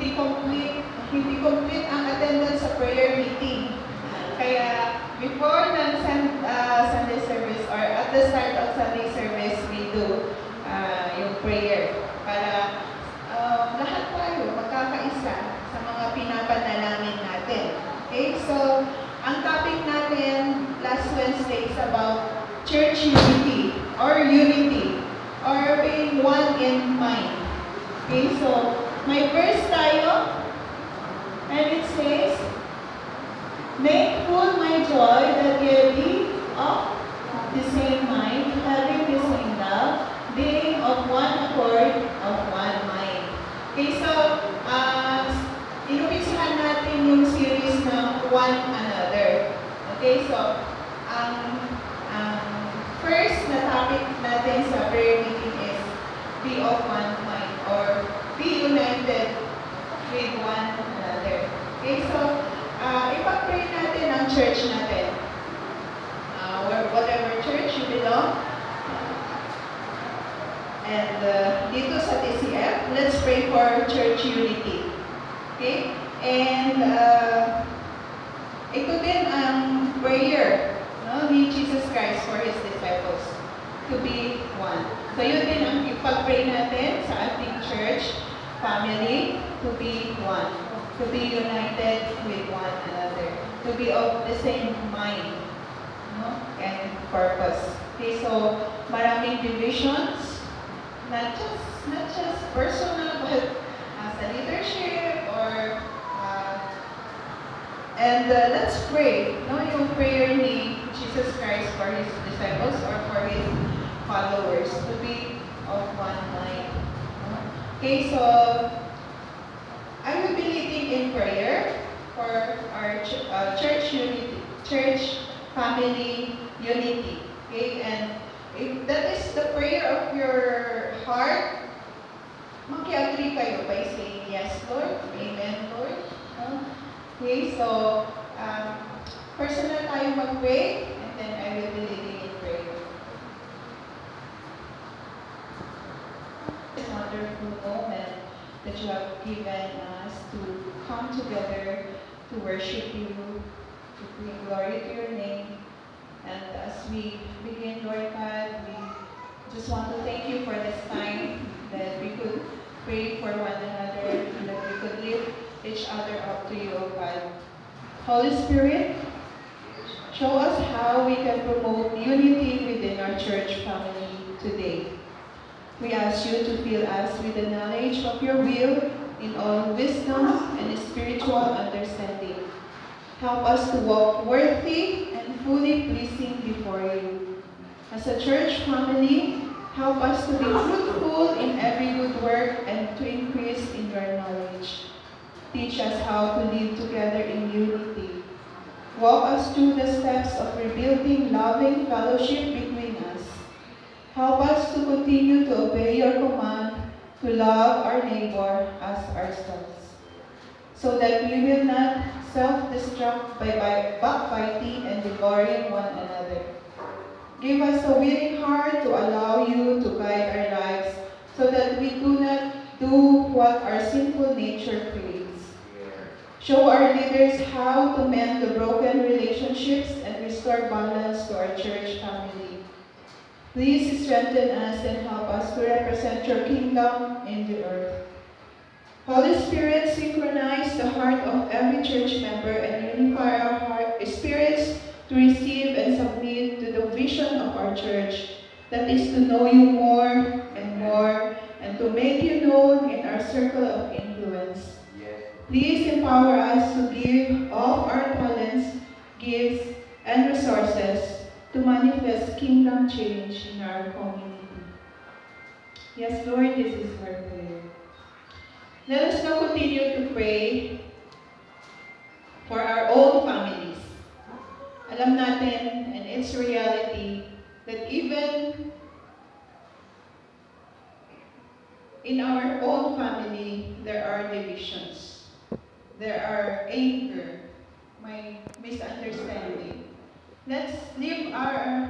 hindi complete ang attendance sa prayer meeting. Kaya before ng Sunday service or at the start of Sunday service, we do yung prayer para lahat tayo magkakaisa sa mga pinapanalangin natin. Okay, so ang topic natin last Wednesday is about church unity or being one in mind. Okay, so may verse tayo and it says, "Make full my joy that ye be of the same mind, having the same love, being of one accord, of one mind." Okay, so inumpisahan natin yung series ng one another. Okay, so ang first na topic natin sa prayer meeting is be of one mind or be united with one another. Okay, so ipag-pray natin ang church natin. Whatever church you belong. And dito sa TCF, let's pray for church unity. Okay? And ito din ang prayer ni Jesus Christ for His disciples, to be one. So yun din ang ipag-pray natin sa ating church family, to be one, to be united with one another, to be of the same mind and purpose. Okay, so maraming divisions, not just personal, but sa leadership or and let's pray, yung prayer ni Jesus Christ for His disciples or for His followers to be of one mind. Okay, so I will be leading in prayer for our church unity, church family unity. Okay, and if that is the prayer of your heart, maki-agree kayo by saying yes, Lord, amen, Lord. Okay, so personal tayo mag-pray, and then I will be leading in prayer. This wonderful moment that you have given us to come together to worship you, to bring glory to your name. And as we begin, Lord God, we just want to thank you for this time that we could pray for one another and that we could lift each other up to you, O God. Holy Spirit, show us how we can promote unity within our church family today. We ask you to fill us with the knowledge of your will in all wisdom and spiritual understanding. Help us to walk worthy and fully pleasing before you. As a church family, help us to be fruitful in every good work and to increase in your knowledge. Teach us how to live together in unity. Walk us through the steps of rebuilding loving fellowship between us. Help us to continue to obey your command to love our neighbor as ourselves, so that we will not self-destruct by backbiting and devouring one another. Give us a willing heart to allow you to guide our lives, so that we do not do what our sinful nature craves. Show our leaders how to mend the broken relationships and restore balance to our church family. Please strengthen us and help us to represent your kingdom in the earth. Holy Spirit, synchronize the heart of every church member and unify our spirits to receive and submit to the vision of our church, that is to know you more and to make you known in our circle of influence. Please empower us to give of our talents, gifts, and resources to manifest kingdom change in our community. Yes, Lord, this is our prayer. Let us now continue to pray for our own families. Alam natin, and it's reality, that even in our own family, there are divisions. There are anger, may misunderstanding. Let's leave our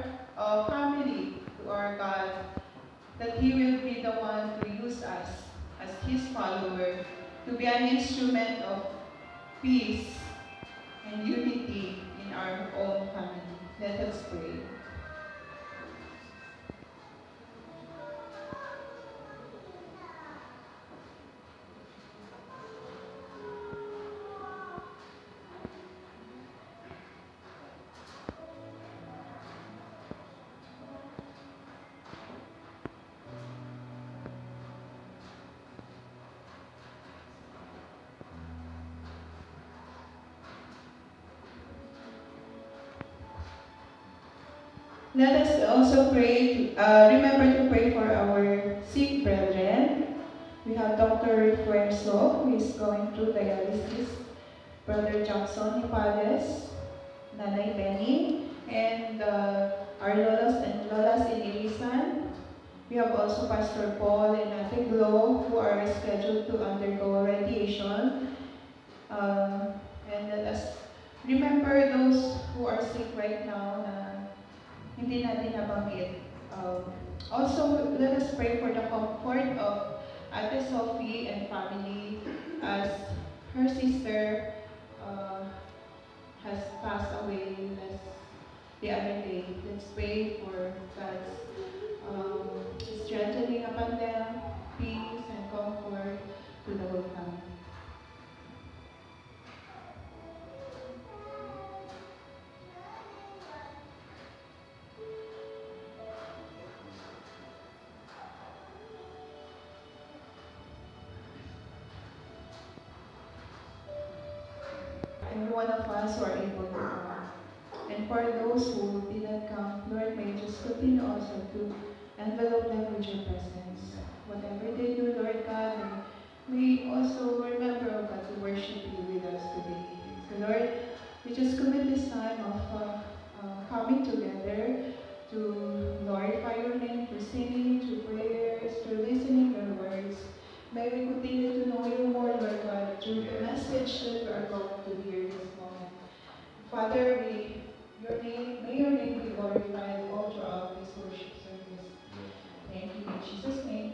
family to our God, that He will be the one to use us as His follower to be an instrument of peace and unity in our own family. Let us pray. Let us also pray, remember to pray for our sick brethren. We have Dr. Fuerzo, who is going through dialysis, Brother Jackson Hipales, Nanay Benny, and our lolas in Ilisan. We have also Pastor Paul and Ate Glo, who are scheduled to undergo radiation. And let us remember those who are sick right now na hindi natin nabanggit. Also, let us pray for the comfort of Ate Sophie and family as her sister has passed away the other day. Let's pray for God's strengthening upon them, peace and comfort to the whole family. Every one of us who are able to come. And for those who did not come, Lord, may you just continue also to envelope them with your presence. Whatever they do, Lord God, may also remember, oh God, to worship you with us today. So Lord, we just commit this time of coming together to glorify your name, through singing, through prayers, through listening your words. May we continue to know you more, Lord God, through your message that we are going to hear this moment. Father, may your name be glorified all throughout this worship service. Thank you in Jesus' name.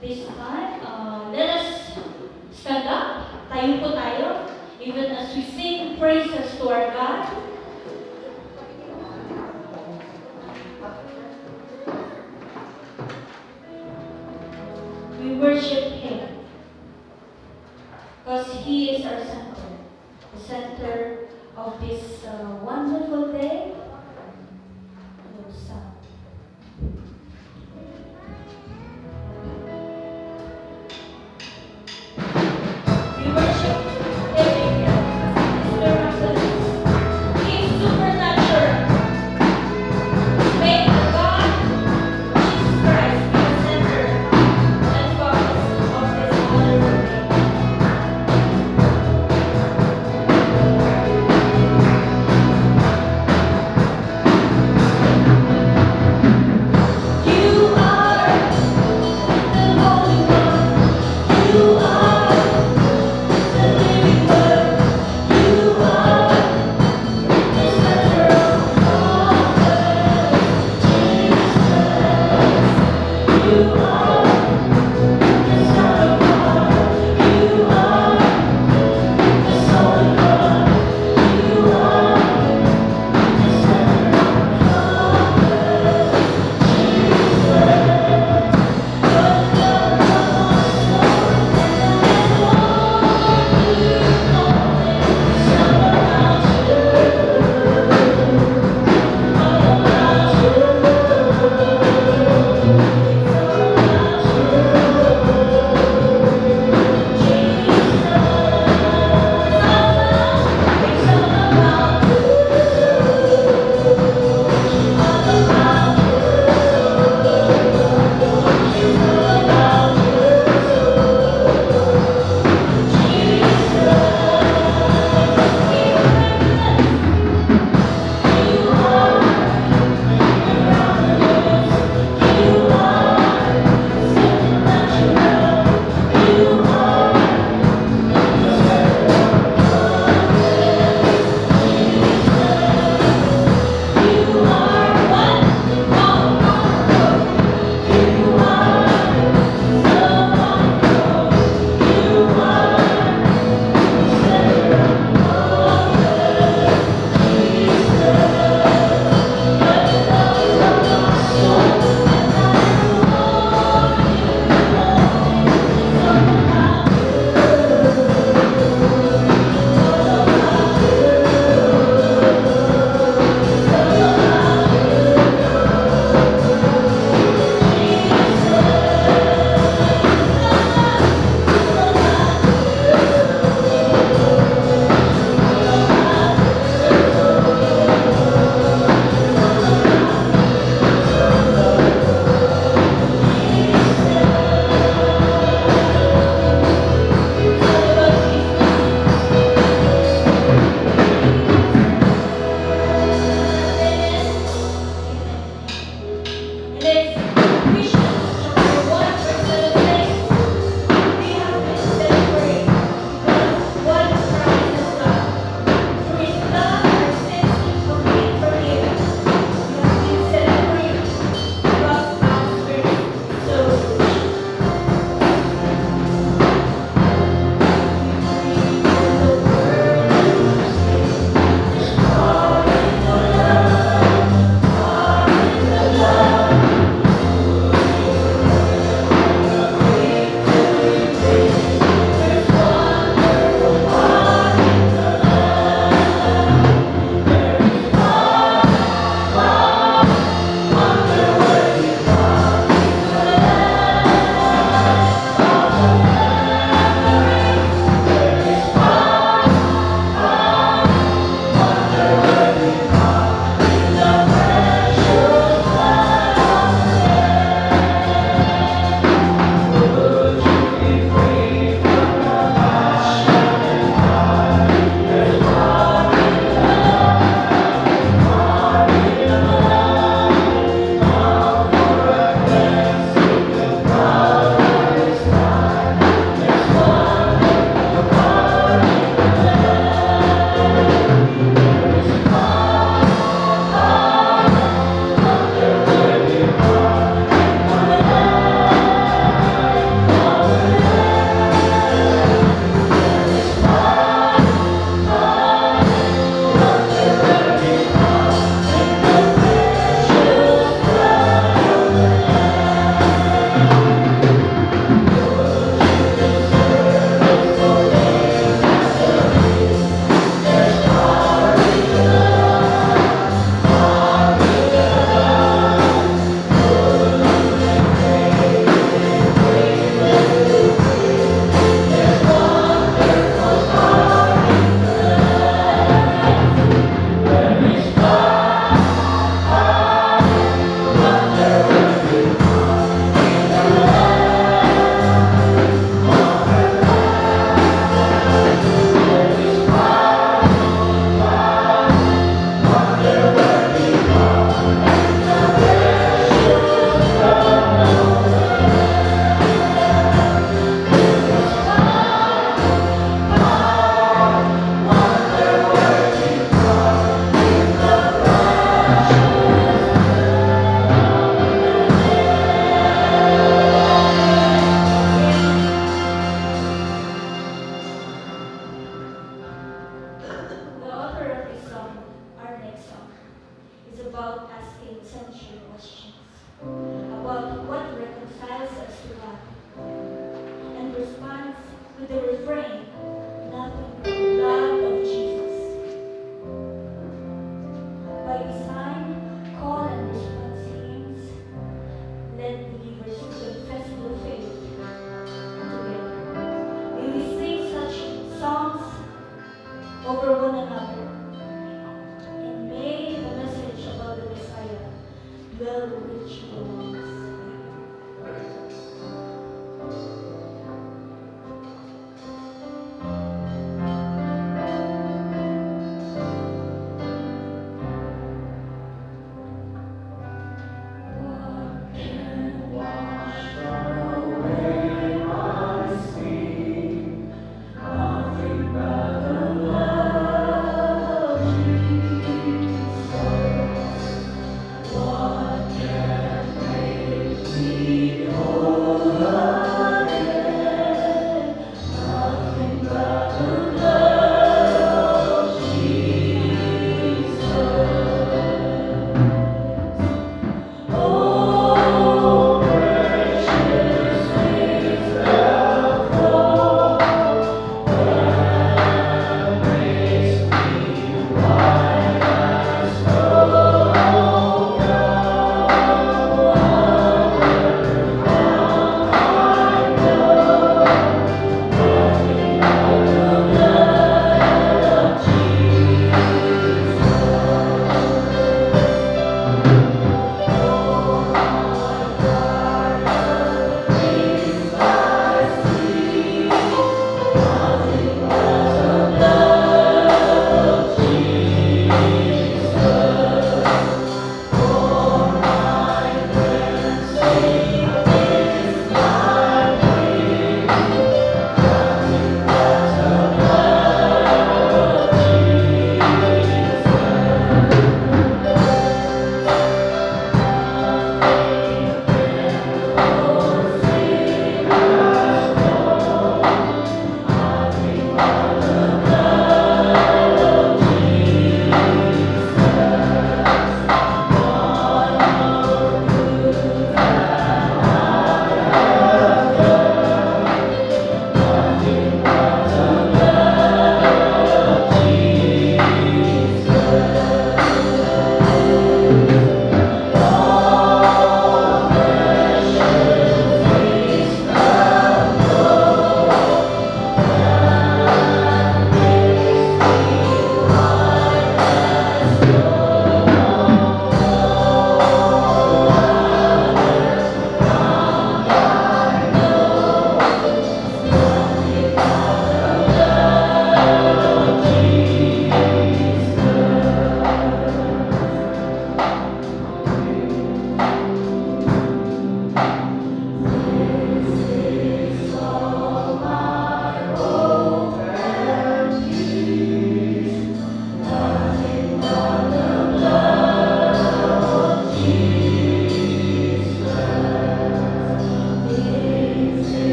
This time, let us stand up. Tayo po tayo. Even as we sing praises to our God. We worship Him. Because He is our center. The center of this wonderful day.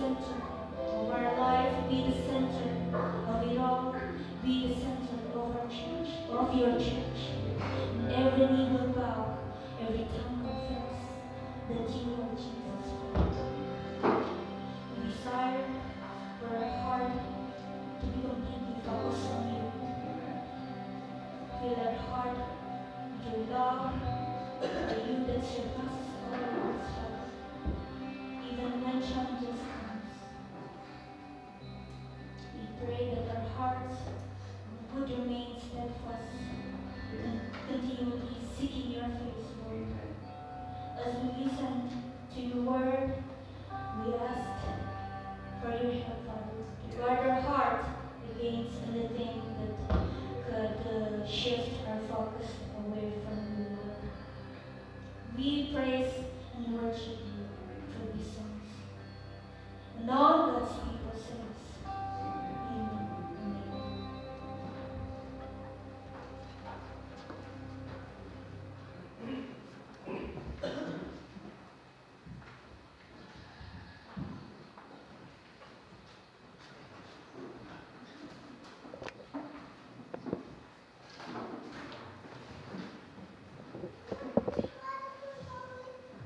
center of our life, be the center of it all, be the center of our church, of your church. Every knee will bow, every tongue confess that you are Jesus. We desire for our heart to be completely focused on you. Fill our heart with your love, the you that surpasses all understanding, even when challenges come. We pray that our hearts would remain steadfast and continually seeking your face, Lord. As we listen to your word, we ask for your help, Father, to guard our heart against anything that could shift our focus away from you, Lord. We praise and worship you for these songs. And all God's people says, Amen. Amen.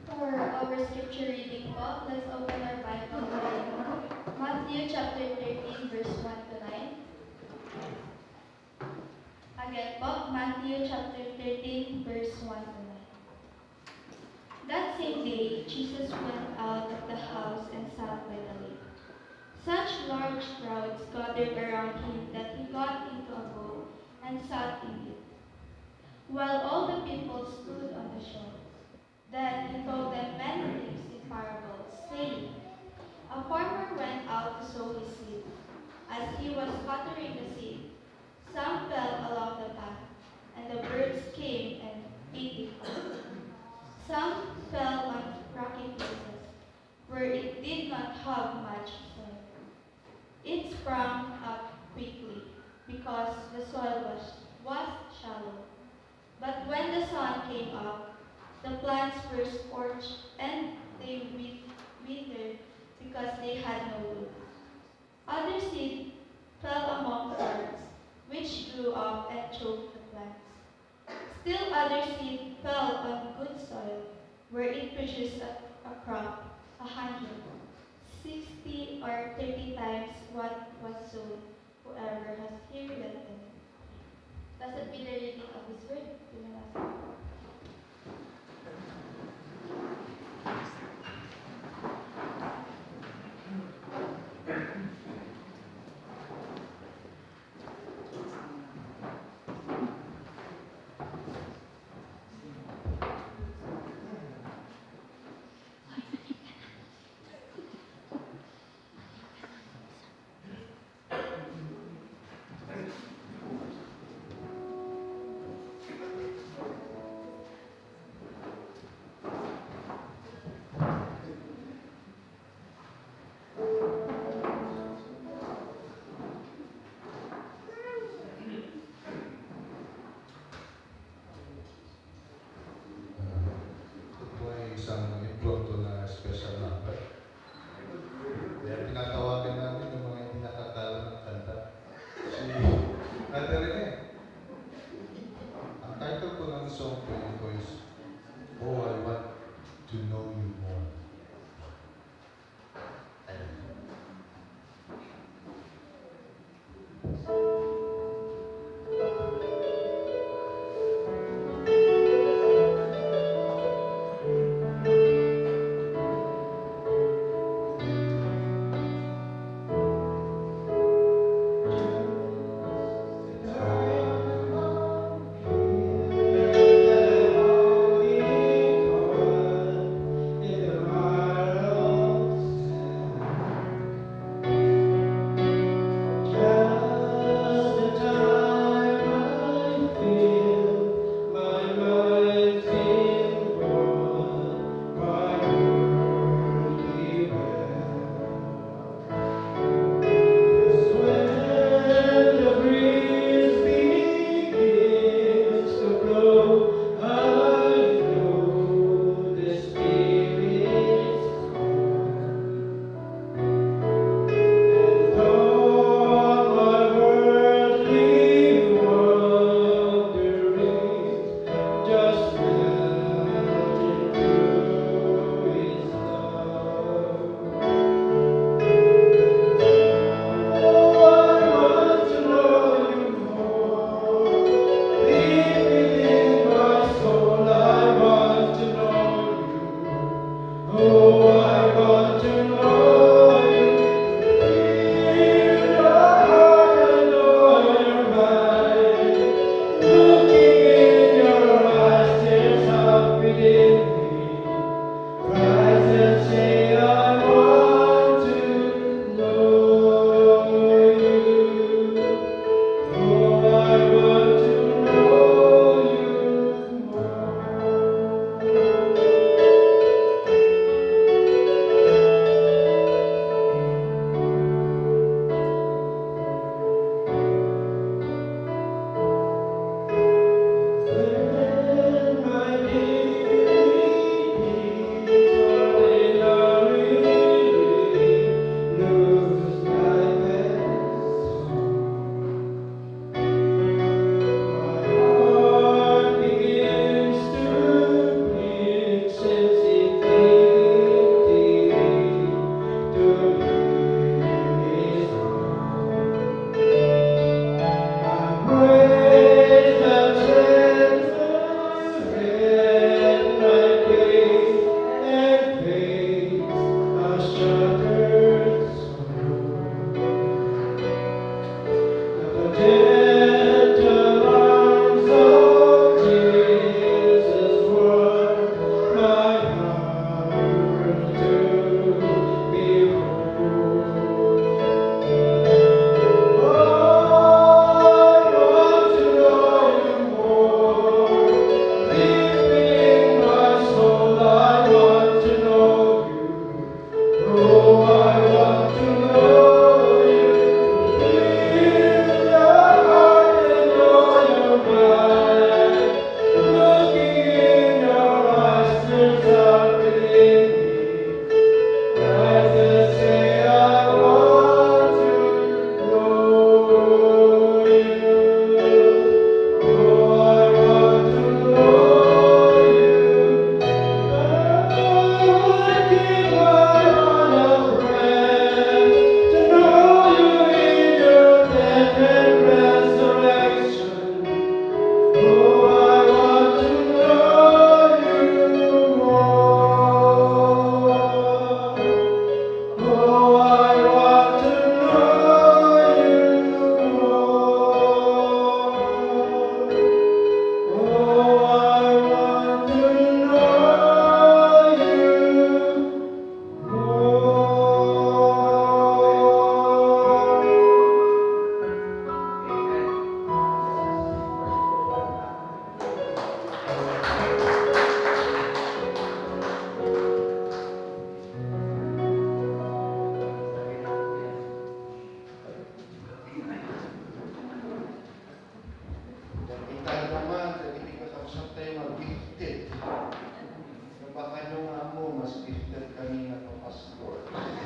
For our scripture reading po, let's open our Bible in Matthew chapter 13, verse 1 to 9. Again po, Matthew chapter 13, verse 1 to 9. That same day, Jesus went out of the house and sat by the lake. Such large crowds gathered around him that he got into a boat and sat in it, while all the people stood on the shore. Then he told them many things in parables, saying, a farmer went out to sow his seed. As he was scattering the seed, some fell along the path, and the birds came and ate it up. Some fell on rocky places, where it did not have much soil. It sprang up quickly, because the soil was shallow. But when the sun came up, the plants were scorched and they withered because they had no root. Other seed fell among thorns, which grew up and choked the plants. Still other seed fell on good soil, where it produced a crop, 100, 60, or 30 times what was sown. Whoever has ear, let them. Blessed be the reading of His word.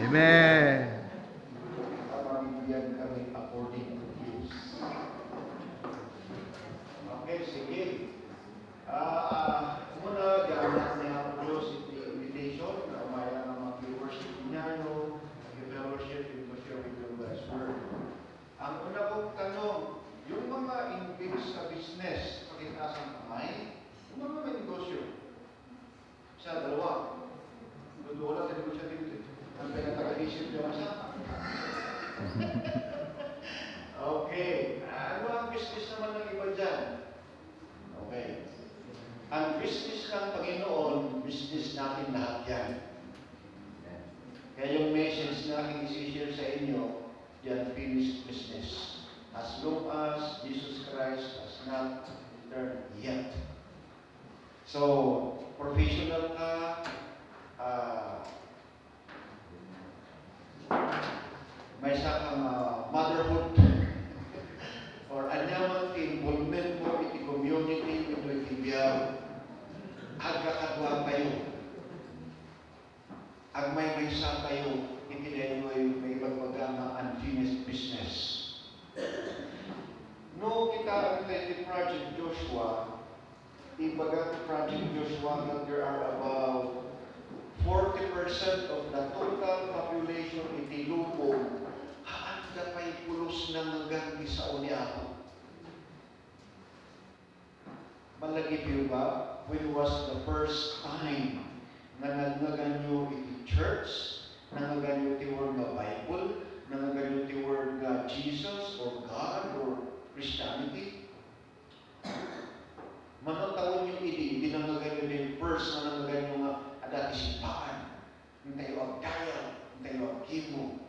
Amen. Mabibigyan kami according to views. Okay, sige. Muna, gamit niya ako Diyos invitation na umaya ng mga worship niya, no? Mag-fellowship with God's Word. Ang una kong tanong, yung mga engaged sa business, pakitaas ang kamay, yung mga may negosyo. Isa, dalawa. Wala sa negosyo dito. Ang pinatag-isip niyo sa okay. Ano ang business naman ng iba dyan? Okay. Ang business ng Panginoon, business natin lahat yan. Kaya yung message na aking isi-share sa inyo, yan finished business. As long as Jesus Christ has not returned yet. So, professional ka, may isa kang motherhood or anyaman involvement mo iti community ito itibiyar agkakadwa kayo agmay may isa kayo itinaynoy may pagpagama unfinished business. No kita ang Project Joshua ibaga Project Joshua that there are about 40% of the total population iti lupong haanda pa'y pulos na nagandi sa uniako. Malagip yun ba? When was the first time na nagnaganyo iti church, nagnaganyo iti word na Bible, nagnaganyo iti word na Jesus or God or Christianity? Manatawon yung hindi nagnaganyo din first na nagnaganyo nga dati simbahan, hindi tayo agdayal, hindi tayo agkimo.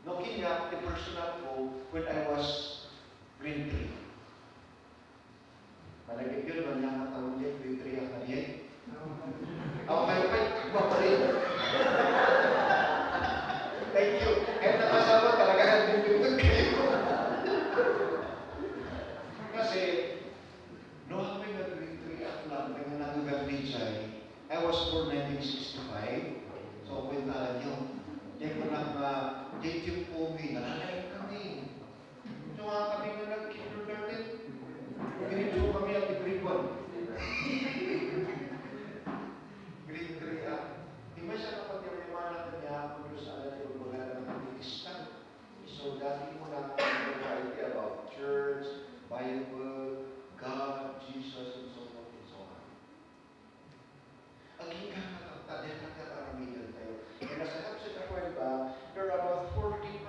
No, kanya, the personal ko, when I was grade 3. Malagay yun, wala nga taon niya, grade 3 ang kaniyay. Ako kayo pa, magpapalit. Thank you. Kahit nakasama, talaga nandun kayo. Kasi, no, kami nga grade 3 at lang, kaya nagagabit siya. I was born 1965, so kwenta nyo. Diyan ko lang date yung pogi, nalalay kami. So nga kami nga nag-kindergarten. Pinito kami at grade 1. Grade 3 Di ba siya kapag yung imanan niya kung yung sa alam yung mga nag-extant. So dati mo lang idea about church, Bible, God, Jesus, and so forth and so on. Ang hinggang nakatadyan na karamihan tayo. Kaya nasahap sa kakwenta, there are about 40%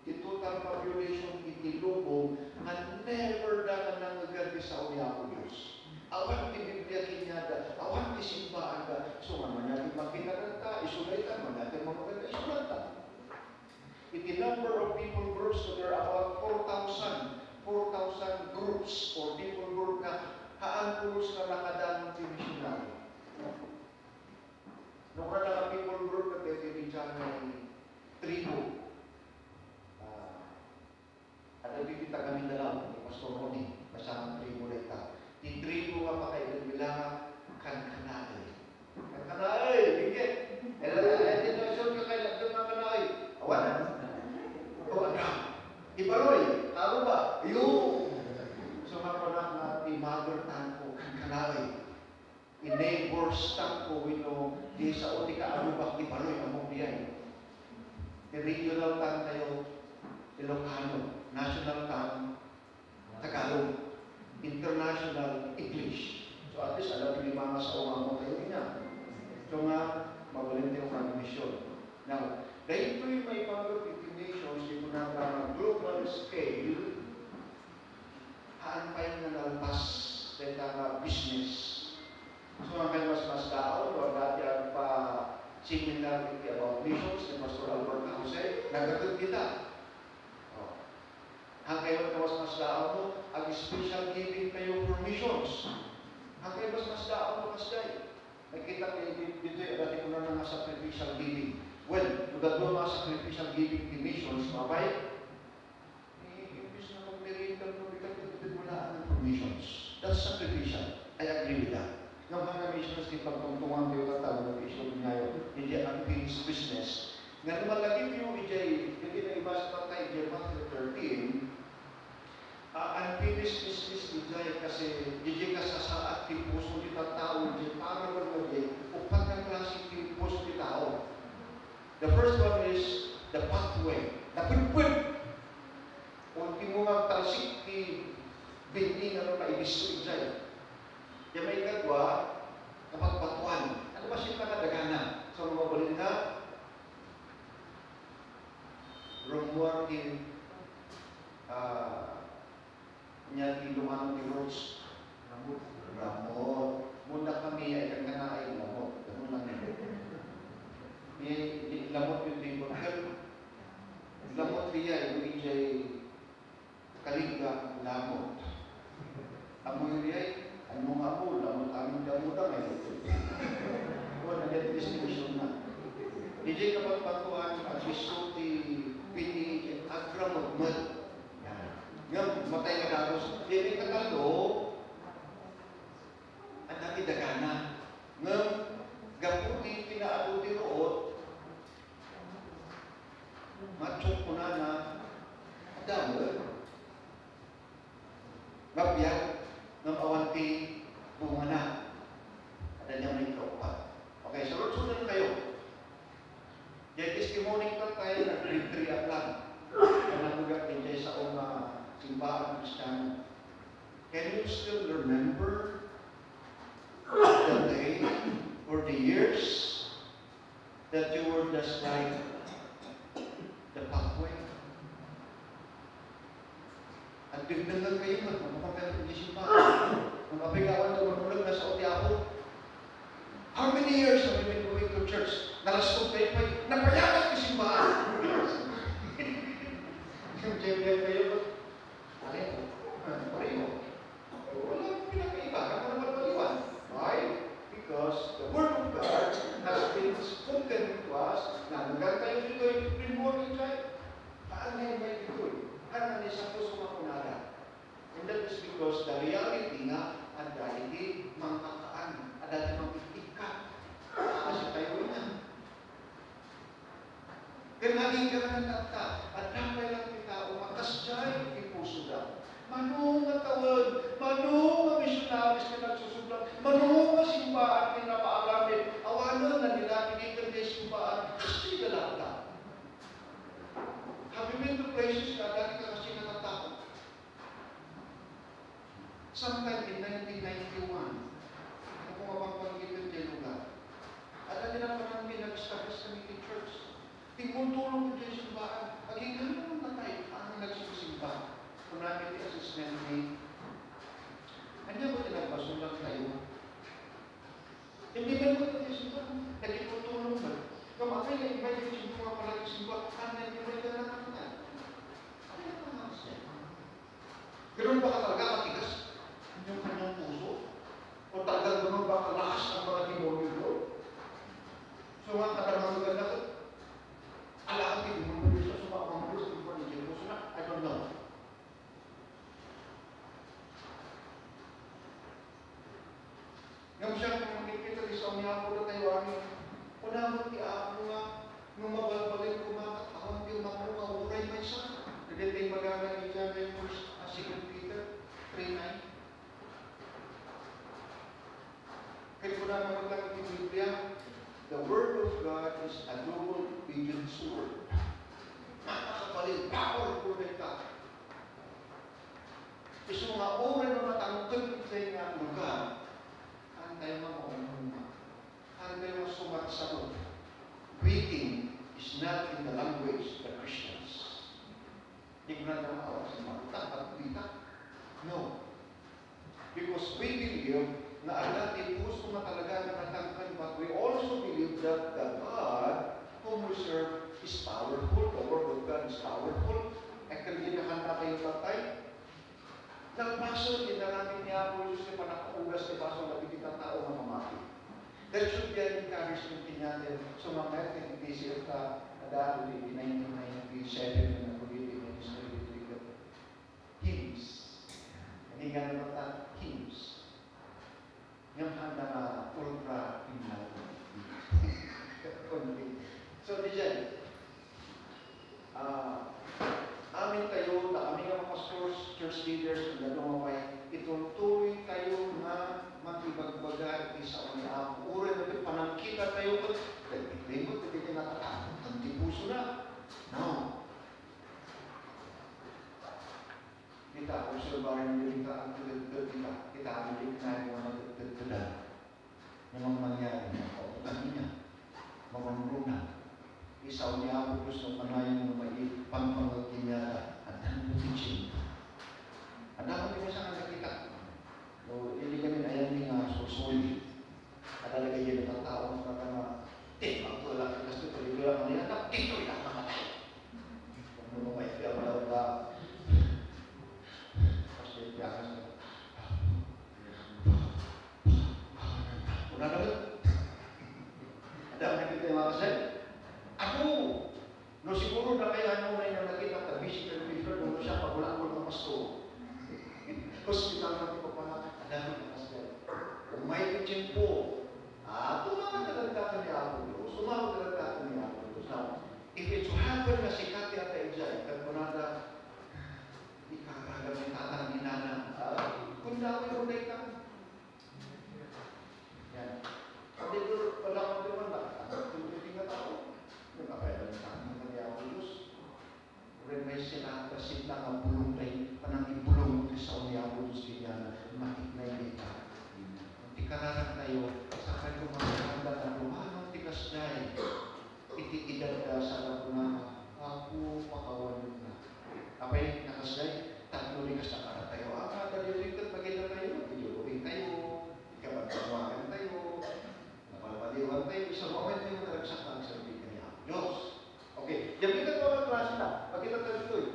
the total population iti lubong na never na nangaganti sa unya ko Diyos. Awan ti Biblia kinyada, awan ti simbaan ka. So, man natin makita ka, isulaitan, man natin makaganda, isulatan. Iti number of people groups, so there are about 4,000 groups or people group na haan pulos na nakadang ti missionary. Nung ka people group na titibidyan ng tribo. Ada dito kami dalam ni Pastor Ronnie, kasama tribo na ita. Di tribo nga pa kayo bilang kan-kanay. Kan-kanay, bigyan. Dito ka kayo lang mga kanay. Awan. Ibaroy, taro ba? Yung! So maroon na ti mother tanko, kan-kanay. I-neighbors tanko, di sa uti ka alubak, ibaroy, among diyan. I-regional tan tayo, Ilocano. National tongue, Tagalog, international English. So at least alam niyo mga sa umang kayo niya. So nga, mabalinte yung transmission. Now, dahil ito'y may pang-European nations, ito na global scale, haan pa yung nalalpas dahil na business. So nga kayo mas daon, o dati ang pa-seminar about missions ni Pastor Albert Jose, nagatod kita. Ang kayo mas daan mo, ang special giving kayo for missions. Ang kayo mas daan mo kasday. Nakita kayo dito, dati ko na nga sacrificial giving. Well, kung mga sacrificial giving to missions, mabay, imbis na mag-meritan mo, wala ng missions. That's sacrificial. I agree with that. Yung mga missions, di pagtungtungan kayo tatawag ng issue ngayon, hindi Nga naman lagi niyo ijay, hindi na iba sa patay, ijay Matthew 13, unfinished business ijay kasi ijay ka sa at puso ni tao, ijay para mo ijay, upat ng klaseng puso ni tao. The first one is the pathway, napipwit. Kung di mo magtalsik ni bindi na maibiso ijay. Yung may ikatwa, kapagpatuan. Ano ba siya nakadagana? So, mga balita, Romuald in niya iluman ni Rose Ramon. Muna kami ay kang kanaay lamot. Ganun lang yun. May lamot yung tingkot. Lamot niya yung ijay kaligga lamot. Amoy niya anong amo, lamot aming damuda ngayon. O, nag-distinction na. Ijay kapagpatuan, agisuti, pini, agramot, mat. Ngayon, matay na gagos. Hindi katalo, ang dati dagana. Ngayon, gaputi, pinaabuti root, machok ko na damo. Mabiyag, ng awanti, bunga na. Ada niya may tropa. Okay, sunod-sunod kayo. Yung testimony ko tayo, nag-3 lang. Nagugat din dyan sa simbahan Kristiyano. Can you still remember the day or the years that you were just like the pathway? At tignan kayo, magpapagkalit ng simbahan. Magpapigawan na manulag na sa Otiapo. How many years have you been going to church? Narastong kayo pa, napayagat ng simbahan. Yung Jebel kayo, pareho. Walang pinakaiba, ako naman paliwan. Why? Because the Word of God has been spoken to us. Nanggang tayo dito yung primordial tribe. Ano yung may dito? Ano yung sa puso makunada? And that is because the reality nga, ang reality, mangkakaan, at dati mangkitik ka. Kasi tayo na. Kaya naging ka at napay lang kita, umakasjay, ipuso lang. Manong matawag, manong missionaries na nagsusublang, manong simbahan na napaagamin, awanan na nila, pinitin na simbahan, kasi nalata. Have you been to places na dati ka kasi natatakot? Sometime in 1991, ako mapagpagigil dyan lugar. At ang dinapanan nag-establish kami in church. Tingultulong ko dyan simbahan. Paging gano'n na tayo, ang nagsisimba. Kung namin yung assessment ni, ano ba tinagpasulang tayo? Hindi ba mo ito yung simbahan? Nagtutulong ba? Kung ako yung iba yung simbahan pala yung simbahan, ano yung iba yung nakakita? Ano yung nakakasya? Gano'n ba ka talaga matigas? Yung kanyang puso? O talagang gano'n ba kalakas ang mga demonyo doon? So nga katamang maganda ko, alam ko yung mga Diyos, sumapang Diyos, yung mga Diyos na, I don't know. Ngayon siya, kung makikita rin sa umiyak ko na tayo amin, unang ti ako nga, nung mabalbalin ko mga katawan, di umakro, kauray may isa. Nagdating magaga ni John Ramos, 2 Peter 3:9. Kaya ko na maglang yung Biblia, the Word of God is a double-edged sword. Nakakapalit, powerful na ito. Iso nga oras na matangkad sa inyo lugar, antay mga umuma. Antay mga sumaksalo. Greeting is not in the language of the Christians. Hindi ko na naman awa sa mga tapat-kita. No. Because we believe na ang natin puso na talaga na natangkan, but we also believe that the God whom we serve is powerful. The Word of God is powerful. Ay kalinahan natin yung tatay. Nagbaso, din na namin niya po yung panakaugas ni Baso na bigitang tao na mamaki. That should be an encouragement din natin. So mamaya, hindi siya dahil in 1997 na nag-ulitin ng history of hymns. Hindi nga naman hymns. Yung handa na ultra pinal. So, diyan, subarin ng kita ang kita ang na yung mga tutulad. Yung mga mangyari na kautukan niya, mamamruna. Isaw niya ako gusto panayon ng may pampangagkinyara at nanulutin. At ako din sa nakita. So, hindi kami ayan nga susuli. At talaga yun ang tao na kama, magtulak. Kasi tuloy ko lang kanina, titoy lang namatay. Kung ano may kaya daw ba, kasi biyakas na. Una na ba? Ada ang nakita yung mga kasal? Ako! No, siguro na kaya nung may nakita, tabisi ka ng bifler, nung siya pagulang ko ng pasto. Hospital natin ko pala, dami na kasal. Kung may pitching po, tumawag ka ni Apo Diyos. Tumawag ka ni Apo Diyos. Now, if it so happen na si Kati at Ejay, kagpunada, ikakagam ni tatang ginana, kung dami mo na ikaw. Yan. Hindi ko pala kung di man nakatulog nga tao. Nakapayala ng tatang ni Apo Diyos. Rin may sinakasit lang ang bulong tayo, panang ibulong sa ni Apo Diyos ginana, makit na yung ita. Ikararan tayo, sa kanyang mga handa na lumanong tikas dahil itiidad ka sa lapunama, ako pakawan na. Apay nakasday, tatlo rin ka sa kara tayo. Kadalilikot maganda tayo, videoing tayo, ikapagpawakan tayo, napalapaliwan tayo, isang moment tayo naragsakan sa bigyan niya. Diyos! Okay, yan bigat mo ang klase na. Pagkita tayo ito eh.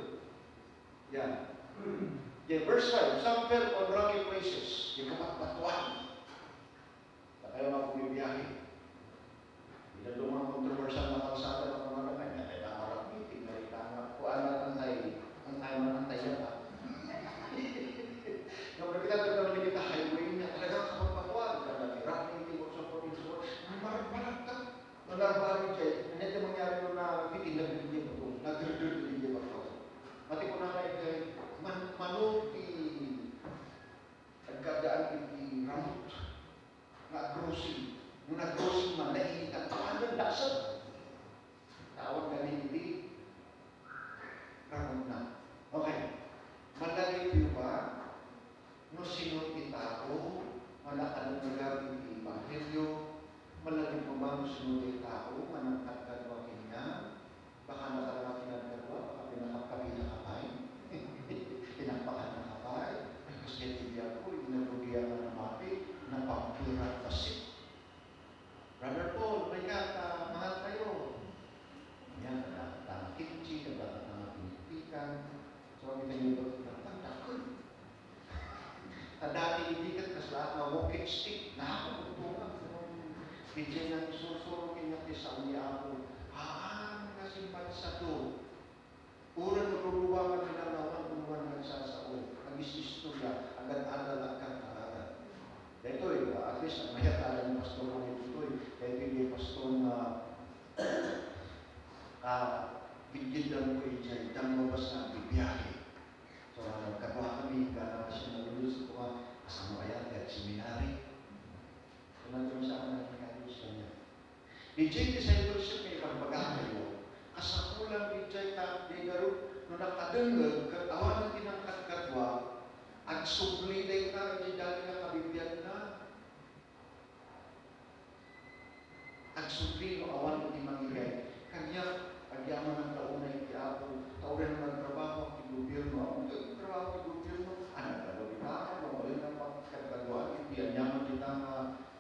Yan. Yan, verse 5, some fell on rocky places, yung kapatpatuan. Kaya mga bumibiyahe. Bila lumang kontroversial na kalsada ng mga naman, kaya harap meeting na itama. Kuhaan na ang tayo manantay yan ha. Nung nakita naman kita highway niya, talagang kapagpatuan. Kada hirap na hindi ko sa province. Marag-marag ka. Malarbarin siya. Hindi mangyari nung nakitin na binigyan ako. Nag-redirect na binigyan ako. Mati ko na kayo manuti agkadaan iti ramot. Nag-grossing. Nung nag-grossing man, nainitan. Paano dasal? Tawag na hindi. Ramon na. Okay. Malagay ko ba? No sino itao? Malakad na gagawin ng Evangelyo? Malagay ko ba no sino itao? Manangkatkalwakin niya? Baka nakalwakin ang kalwa? Baka pinakapkabi na kapay? Pinapakan na kapay? Ay, kasi tibiyan ko, inalugiyan na namati. Napagpurat kasi. Brother Paul, may mahal tayo. Yan, ang kimchi, ang pinipikan. So, kami nalibot ng tandakon. Dati ibigat kasi lahat na walking stick, nakakapuntungan. Bigyan ng isusurukin natin sa umiako. Kasi bansa to. Urang nagulubangan pinanawan kumuhan ng sasao. Nag-istorya, agad-agad kang kararan. Ito at least ang mayatala ng pastor ng ito kaya yung pastor na bigyan ko yung dang mabas na bibiyahe. So, nagkagawa kami, gana siya nalulus ko kasama kaya at seminary. So, nandun sa akin nagkakalos kanya. DJ discipleship may pagbaga kayo. Kasakulang DJ Garo, nung nakadengag, katawan ng tinangkat-katwa, at subliday ka, hindi dali na kabibiyag na. Ang sublino, awan hindi mangyayay. Kanya, agyaman ng taon na ikiapo, taon na nagtrabaho, gobyerno, ang nagtrabaho, gobyerno, nagtrabaho kita, mawalin ng pagkagawaan, hindi anyaman kita nga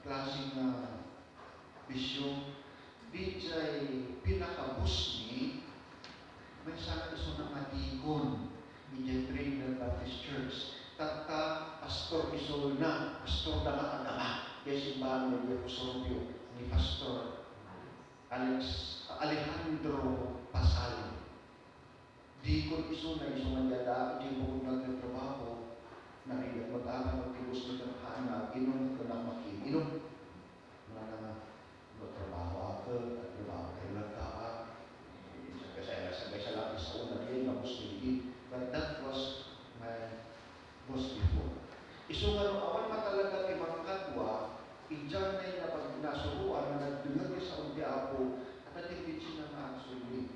klaseng bisyo. Di jay pinakabus ni, may sana gusto ng matikon, di Trainer Baptist Church. Tata, Pastor Isol na, Pastor Dama-Dama, kaya simbahan ng Diacosorbio ni Pastor Alejandro Pasalo. Di ko iso na iso nga yada, di mo kong nagtatrabaho, narigat mag-aman, magtibos ng tarhana, inom ko ng makiinom. Trabaho ako, trabaho kayo nagkaan. Sabay sa lapis sa una din, mabos hindi. But that was my boss before. Iso nga nung awan matalaga kay mga katwa, ijan na yung pag nasuruan na nagdungan sa undi ako, at natipid siya ng actually.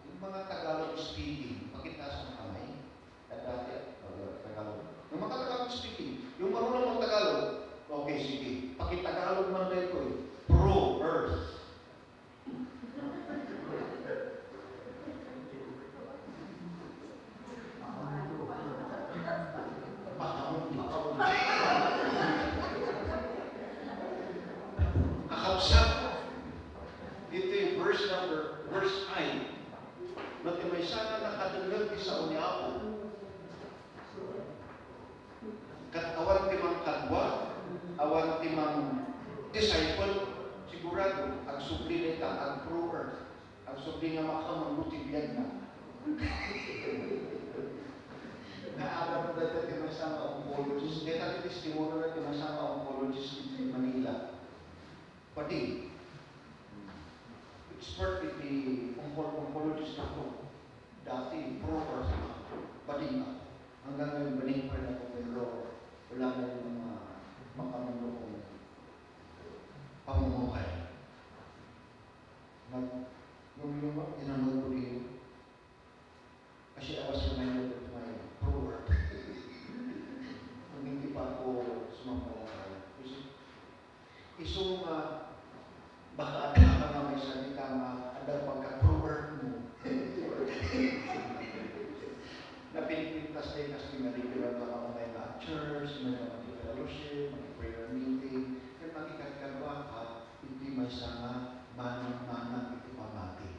Yung mga Tagalog speaking, pakita sa kamay, at dati, subli na ita, ang prover. Ang subli nga makamangutibyan na. Naalam mo dito tinasama oncologist. Dito natin testimonyo na tinasama oncologist in Manila. Pati, expert in the oncologist ako. Dati, proper sa pati na. Hanggang ngayon, baling pa rin ako pero wala na yung mga makamundo kong pamumuhay. Nung inanod ko rin, kasi I was reminded of my prover. Nung hindi pa ako sumamalakay. Isong baka ada ka nga may salita ada pagka-prover mo. Na pinipintas din kasi may regular na ako may church, may mag-fellowship, mag-prayer meeting, kaya magkikagkarwa ka, hindi may sama, manang-manang iti pamati.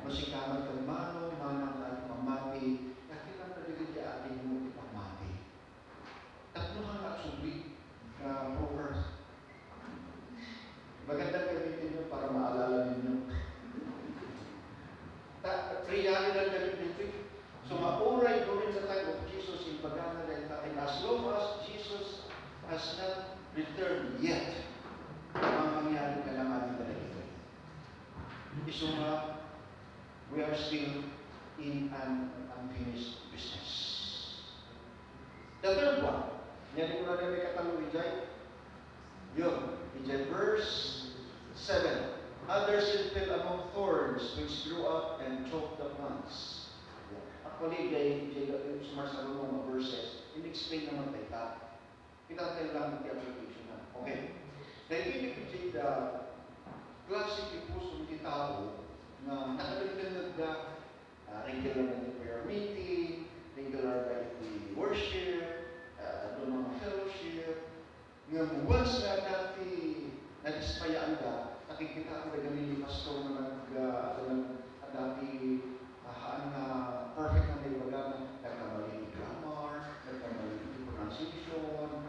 Masikaman kang manang at pamati, nakilang na rin di ating mo iti pamati. Tatlo kang nagsubli na provers. Magandang gamitin nyo para maalala ninyo. Reality lang gamitin nyo. So, mauray during the time of Jesus in Pagana Delta, and as long as Jesus has not returned yet, ang mangyari kailangan nila ito. So, we are still in an unfinished business. The third one, yan ko na rin may katanong Ijay. Yun, Ijay verse 7. Others fell among thorns, which grew up and choked the plants. Actually, sumasalo ng mga verses, in-explain naman tayo. Kita tayo lang ng application na. Okay. Dahil ibig klase ipuso ng tao na nakaligtanag na regular na prayer meeting, regular na worship, doon mga fellowship. Ngayon, once na dati nadispayaan ka, nakikita ako na gamin ni pastor na dati perfect na naibaga na nagkamali ni grammar, nagkamali ni pronunciation,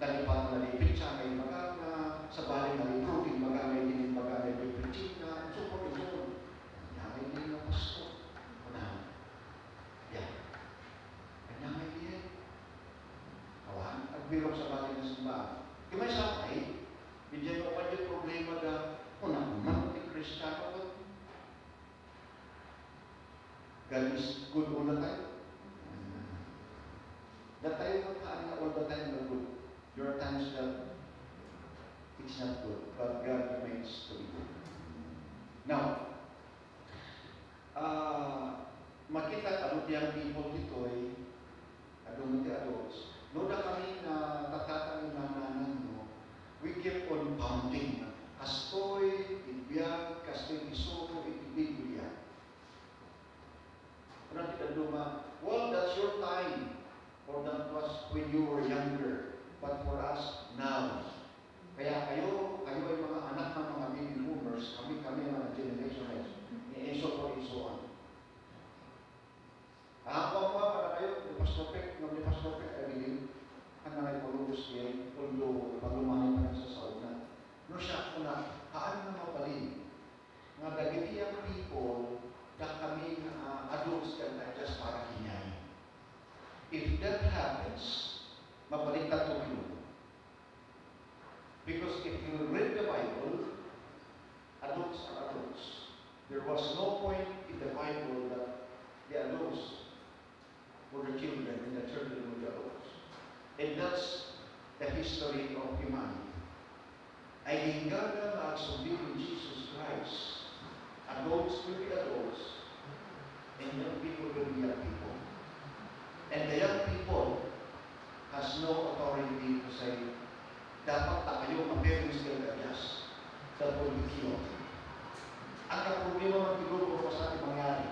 dalipat na ni pitcha na ibaga na, sa bali na ni protein, magamay din yung magamay ni pitchina, so forth and so on. Kanyangay din yung pastor. Yan. Kanyangay din. Kawan, nagbirok sa bali na simbahan. Kamay sa akin, bigyan mo pa yung problema na, unang ni Kristiyano ko, God is good all the time. That time all the time not good. There are times that it's not good, but God remains to be good. Now, makita ano tiyang people dito ay adong ti adults. No na kami na tatatang nananan mo, we keep on pounding. Kastoy, ibiyag, kastoy isoko, ibibigyan. Well, that's your time. Or that was when you were younger. But for us, now. Kaya kayo ay mga anak ng mga baby boomers, kami mga generation X. Ni-eso ko iso on. Kahapon pa para kayo, ni Pastor Peck, ni Pastor Peck, ay bilin, ang nanay Paulus yan, although paglumanin pa sa sauna. No siya ko na, haan na mapalin. Nga dagitiyang people, na kami adults can adjust para kinyayin. If that happens, mabaliktad to you. Because if you read the Bible, adults are adults. There was no point in the Bible that the adults were the children and the children were the adults. And that's the history of humanity. Ay hingga na nagsubli ni Jesus Christ. Adults will be adults, and young people will be young people. And the young people has no authority to say, dapat na kayo ang parents will adjust. That will be killed. Ang problema ng siguro kung sa ating mangyari,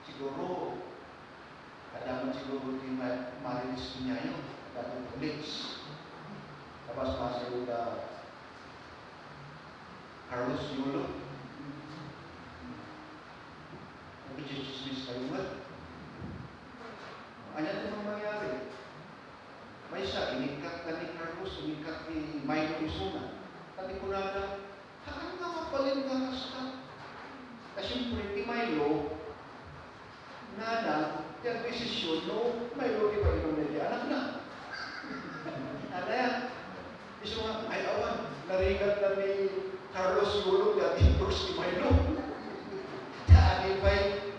siguro, kadaman siguro yung marinis niya yun, dapat police. Tapos masaya yung Carlos Yulo. Nag-dismiss kayo ba? Ano yung mangyari? May isa, inikat ka ni Carlos, inikat ni Mike Isuna. ni Kunada, haan nga mapalin ka kasta. Kasi siyempre, ti Milo, nana, yung desisyon, no, Milo, di ba yung nila, anak na. Ano yan? Iso nga, ay awan, narigat na ni Carlos Yulo, dati first ti Milo. Kaani ba'y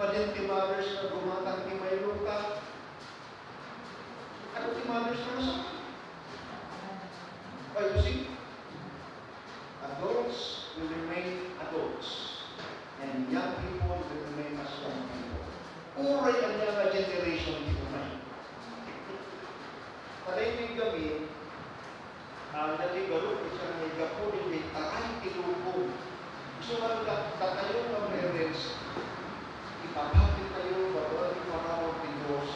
badin ti mothers na gumatang ti Milo ka? Ano ti mothers na nasa? But you see, adults will remain adults, and young people will remain as young people. Uray ang mga generation dito na. Palaybig kami, naligaro, isang may gapo, hindi taay tilubong. Gusto nga tatayo ng parents, ipapapit tayo, bawal iparawag ni Diyos.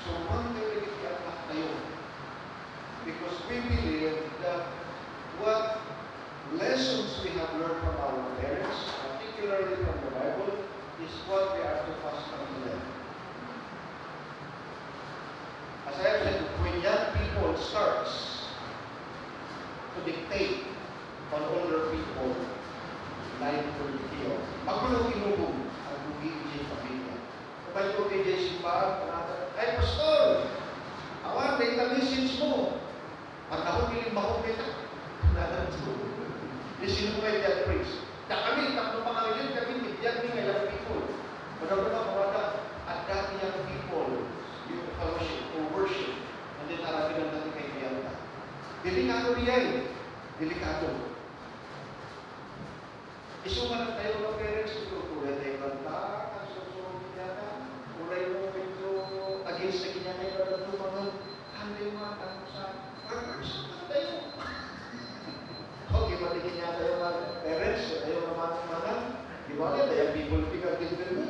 So, one day, ipapak tayo. Because we believe that what lessons we have learned from our parents, particularly from the Bible, is what we are to pass on to them. As I have said, when young people starts to dictate on older people, life will be healed. Magulong inubong ang bugin sa pamilya. Kapag ito kay Jesse pa, ay pastor, awan, may message mo. At ako piling makumpita. Di sino mo kayo that praise. Na kami, takbo pa kami din, kami bigyan ni young people. Madama mawada, at dati young people, yung fellowship, o worship, and then harapin lang natin kay Bianca. Delikado riyan. Delikado. Isuman tayo ng parents, ito, kulay tayo kanta, ang susunod niya na, kulay mo ito, against na kinyanay na ito mga handling mga tanong sa workers. Tayo. Okay, matigin niya tayo mga parents, tayo naman mga, di ba niya, tayo people figure din din mo.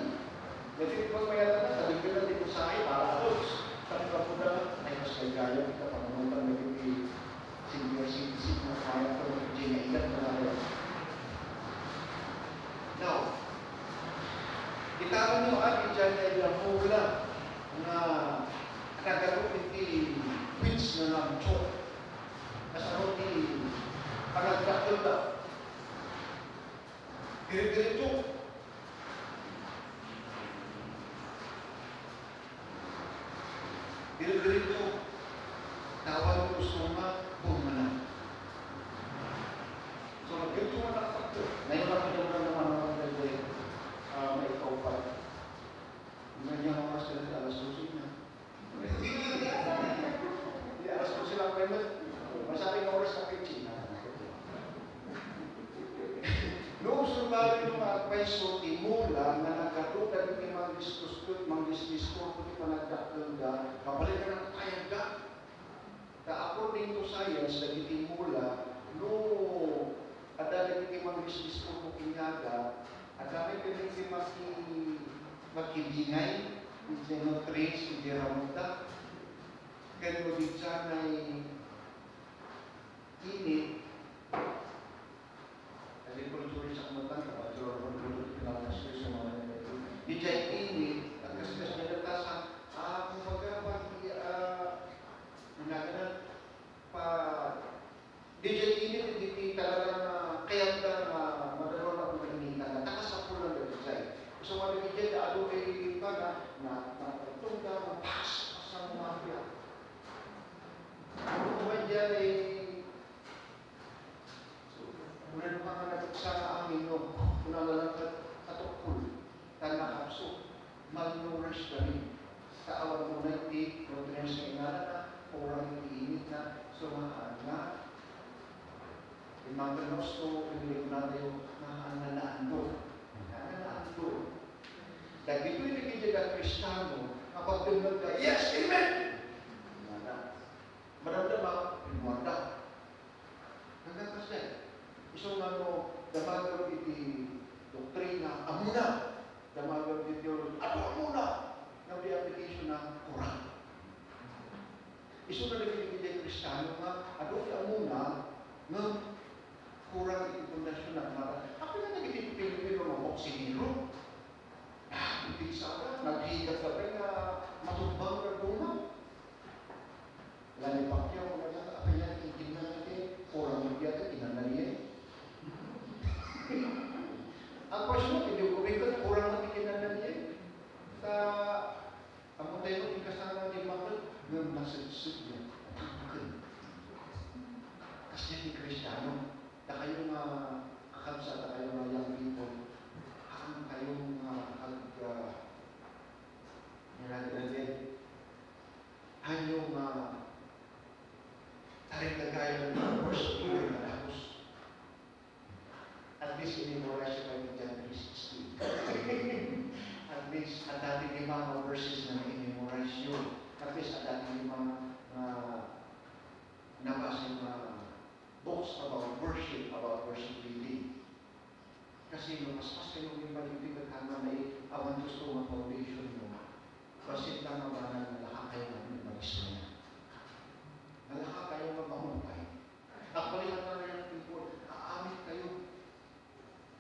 Jadi pag mayroon na, sabi ko na dito sa akin, para alos. Sabi ko po na, ay mas kay Gaya, kita pangamuntan na yung senior citizen na kaya ko ng G-Ilan na rin. Now, itawan nyo at dyan ay lang hula na nagkaroon hindi quits na lang chok. Kasaroon ni panagdakil na. Diri-dirito. Diri-dirito. Tawag ko gusto nga, bumana. So, nag-ganito mo nakapagto. Ngayon lang ko naman may ikaw pa. Ngayon niya mga sila alas 12 na. Hindi, alas 12 lang kayo. Masaling oras na kayo China. Noong surbawi ng mga pwesto, timula na nagkatutan ng mga diskusyon kung panagdakil ka, kapalik ka ng kayag ka. According to science, nagtitimula, no, at dahil hindi mga diskusyon kung kinyaga, at dahil hindi makibingay, hindi mag-trace, hindi ramuta, kaya mo din siya na init, agriculture sa kumatan, kapag agriculture, pinalas ko sa mga nito. Di dyan init, at kasi nagdata sa, kumbaga, nagaganan, di dyan init, hindi talaga kaya na madalo na kung inita, na nakasapul lang dito sa'yo. So, mga dyan, alo kay ka na tungga, mapas, sa mga biya. Kung kumain dyan ay mula nung mga nagkaksa na amin, no, kung nalalang katukul, tanakapso, malnourished na rin. Kaawag mo na hindi, nutrients na ingala na, orang iinit na, sumahaan na. Mga ganosto, hindi ko na tayo nahanganaan doon. Nahanganaan doon. Dahil dito yung nagiging Kristiyano, kapag dumag ka, yes, amen! Maramdaman, pinumanda. Hanggang kasi, isang damagan iti doktrina, amuna. Damagan iti theology, amuna! Ng the application ng Quran. Isang nagiging Kristiyano nga, amuna, ng kurang iti pundasyon ng mara. Ako na nagiging Pilipino ng oksiniro. Hindi sana, naghigat ka rin na matumbang ka doon. Lalipak niya, ako yan, itin na natin, kurang magbiyatin, inanan kayong kakansata, kayong mga young people, kayong hanyong tarik-tagayan ng worship leader na tapos at least in-memorize ko yung John 3:16. At least ang dating mga verses na in-memorize yun. At least ang dating mga nabasa yung books about worship leading. Kasi mas kayo yung maligpit at hama na awan gusto mga foundation mo. Basit lang ang mga nalaka kayo ng mag-isa niya. Nalaka kayo mag-mahumpay. Actually, ang mga yung people, aamit kayo.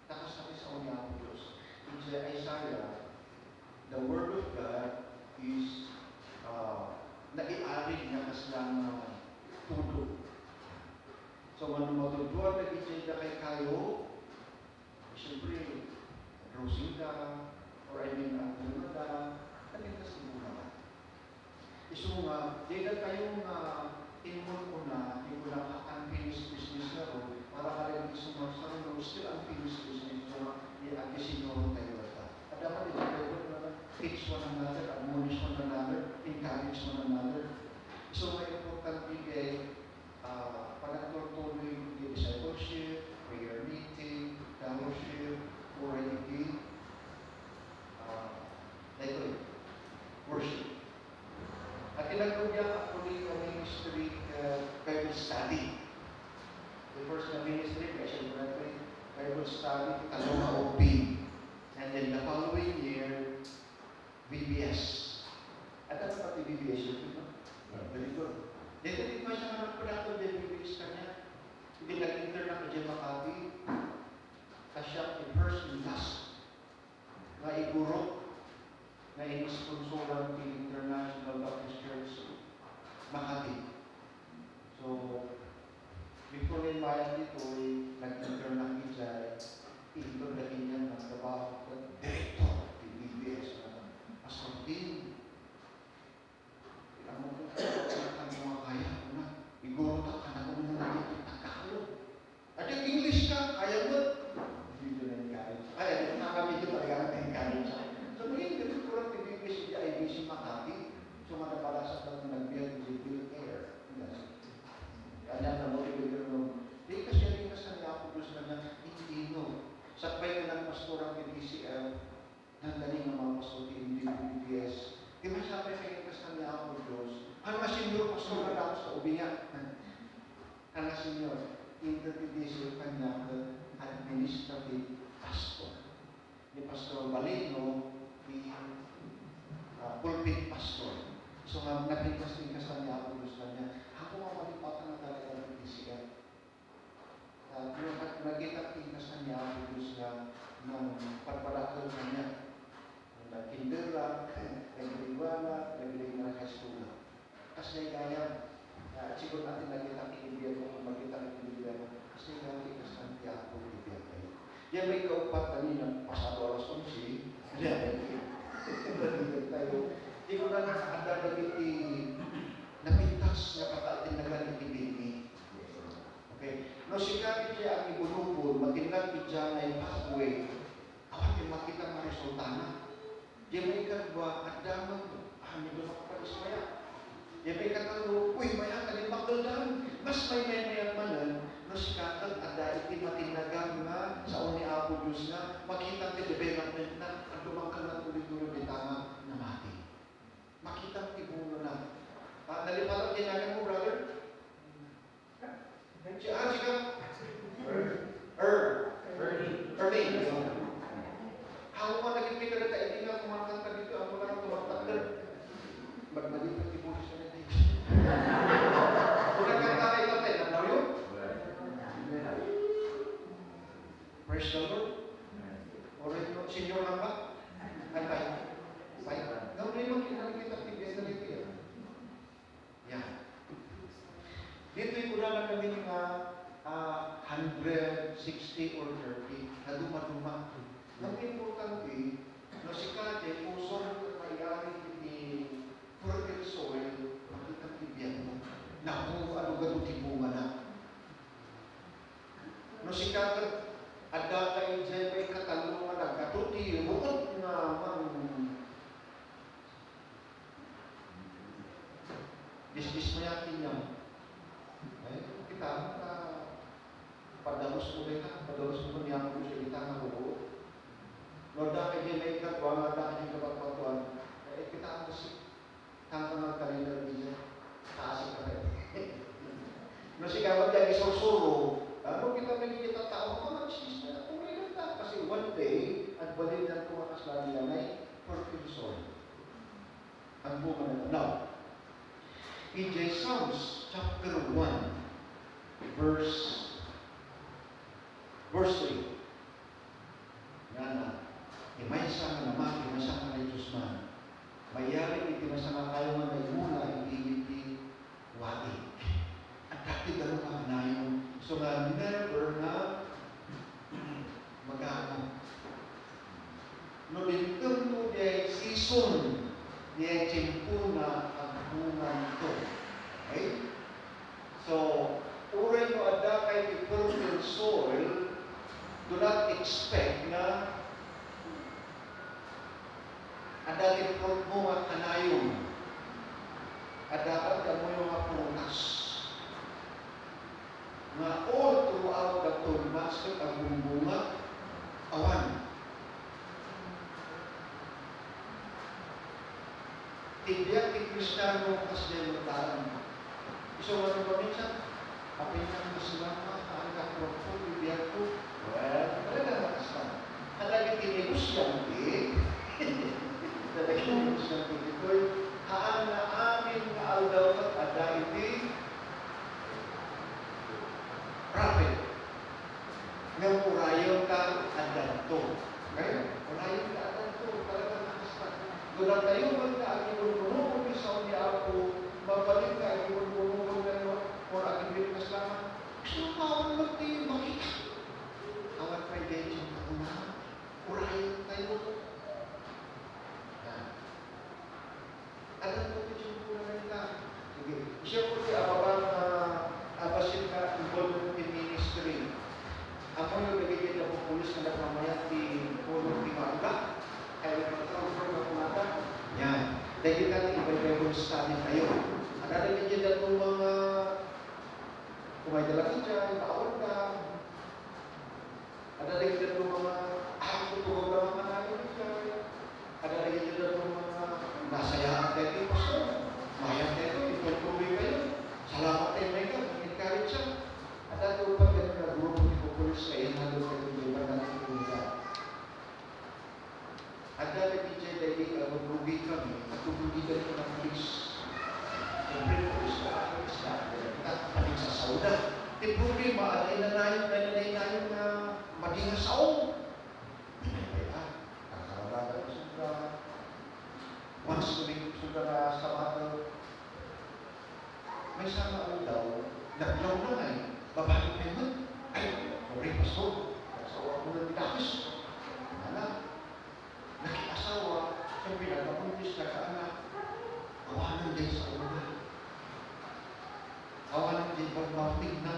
Tapos sabi sa unya ng Diyos. In Isaiah, the Word of God is naiarig niya kaslang tulog. So, matutuwa na itsay na kay kayo, siyempre, Rosita, or Antonada, kanina sa muna ba? Iso nga, di na kayong inmon ko na, hindi ko lang unfinished business na ro, para ka rin iso nga, sa rin still unfinished business, so i-agkisin nyo tayo ata. At dapat ito kayo na teach one another, admonish one another, encourage one another. So, may important bigay, pagkatuloy yung discipleship, prayer meeting, fellowship, orating, worship. At tinagod niya actually ang ministry Bible study. The first na ministry, Bible study, Taloma OP. And then the following year, VBS. At ano pati VBS yun? Very good. Dito din pa siya ng product ng VBS kanya. Hindi nag-intern na kaya Makati. Kasya in-first and last. Na iguro na inisponsoran ng International Baptist Church Makati. So, before rin bayan dito, nag-intern ng Ijay, ito na rin yan ng trabaho ng director ng BBS na Pastor Dean. Ilang mo ito, ang mga kaya ko na, iguro ka na kung muna dito, Tagalog. At yung English ka, kaya mo. Hindi na yung kaya. Ay, nakakami ito talaga ng kaya sa akin. So, maging ganito kurang BBS di IBC Makati. So, matabalasa ka ng nag-build air. Kanya na mo, di kasi rin kasi nga ako gusto na hindi sakbay ka ng pastorang PDCL, nandaling ng mga pastor in BBS. Di ba sabi kayo kasi nga ako Diyos, ang mga senior pastor na lang sa ubi niya. Ang mga senior, interpedisyo kanya administrative pastor. Ni Pastor Balino, ni pulpit pastor. So, nagpitas din kasi niya ako Diyos na niya. Ako nga malipatan na talaga ng PDCL. Nagkita-kita sa niya ako Diyos na ng pagpalakal sa niya. Nag-kinder lang, nag-iwala, nag-iwala na high school lang. Kasi kaya, siguro natin nagkita-kinder ko kung magkita-kinder ko. Kasi kaya sa niya ako bibigyan kayo. Yan may kaupat kanina, pasado alas 11, tayo. Di ko na nakakanda na napintas na patatin na ganit ibigay. Okay? No, sikapit siya ang ibulupon, matinag siya na yung pathway, awan yung makita ng resulta na. Di may kalba, at damang, nito na kapalis maya. Di may katalo, uy, maya, kalimbakal daan. Mas may mayat manan, no, sikapit, at dahil matinagang na, sa uni Apo Diyos na, makita ang development na, ang dumangkal na tuloy-tuloy di tama na mati. Makita ang tibulo na. Nalipalang tinagan mo, brother? Sika? Ernie. Ako man naging may kalata, hindi nga kumakanta dito, ako lang tumakanta. Magmalipat tibulo siya na dito. Kung nagkanta kayo tatay, nanaw yun? Praise the Lord. O senior lang ba? Antay. Gawin rin magkita tibiyas na dito yan. Yan. Dito'y kuna na kami nga 160 or 30 na dumaduma. Ang importante, no, si Kate, kung saan mayari ni fertile soil, makita tibiyan mo, na kung ano gano'n tibunga na. No, No si kakad, ada kay dyan may katanungan, nagkatuti, bukod na man, dismiss mo yakin niya. Ay, kita, padalos mo niya ko sa kita nga hubo. No, dahil dyan may katwa, dahil dyan kapagpatuan, kita ang kasi, kang magkalina rin niya, kaasik ka rin. No, si kakad yan isusuro, ano kita nagkikita tao, mag-sis na tumulong ka. Kasi one day, at balik na tumakas lang niya, may perfect soul. Ang bunga na. Now, in Psalms chapter 1, verse 3. Nga na, imaysa nga naman, imaysa nga na Diyos man. Mayari, imaysa nga kayo nga na imuna, hindi wati. At dati gano'n ka na yung so nga never na mag-ano. No, dito mo di season niya tiyempo na ang bunga nito. Okay? So, uray mo ada kay fertile soil, do not expect na ada kay fruit mo at kanayon. Ada ka mo yung mga prutas. Na all throughout the 2 months ang bunga, awan. Tibiyak ni Kristiyano kasi din magtaran. Iso ano ba minsan? Kapinyan ko sila ang kakrok ko, tibiyak ko. Well, talaga nakasama. Talaga tinegosyan talaga tinegosyan ito'y haan na amin na aldaw at ada iti prophet. Ngayon, urayon ka adanto. Ngayon, urayon ka adanto. Talagang nakastan. Doon tayo magka-agibon-bunong kung isa o niya ako, mabalik ka agibon-bunong gano'n, or agibon ka salamat. Gusto mo kawan magtayo, bakit? Kawan pa yung dyan ako na. Urayon tayo. Adanto ko dyan po na nila. Sige. Siya po si Ababang abasin ka involved in ministry. Ako yung nagiging na pupulis na nagmamayat di Polo Timaga. Kaya nag-transfer na kumata. Yan. Dahil natin iba-ibang study tayo. Ang nagiging na itong mga kumaydala ka dyan, paawal ka. Ang nagiging na itong mga tutulog na mga namin dyan. Ang nagiging na itong mga nasayaan tayo. Pastor, mayan tayo, itutuloy kayo. Salamat tayo may ka. Encourage siya. At ato pa ganun na grupo ni Populis ay nalo kayo ng iba na nakikinig. At dahil DJ Lady, magrugi kami, at tumugigan ko ng pulis. Siyempre, pulis na ako isla. At paling sa sauda. Di problema, alay na na maging saong. Kaya, kakaraga ko suga. Once tuloy suga na sa mata, may sama ang daw, naglaw na nga eh. Babalik na yun. Ay, sorry, pastor. Nagsawa ko ng bitapis. Anak, nakiasawa, siyempre nagpapundis na kaanak. Awanan din sa una. Awanan din pagmatig na.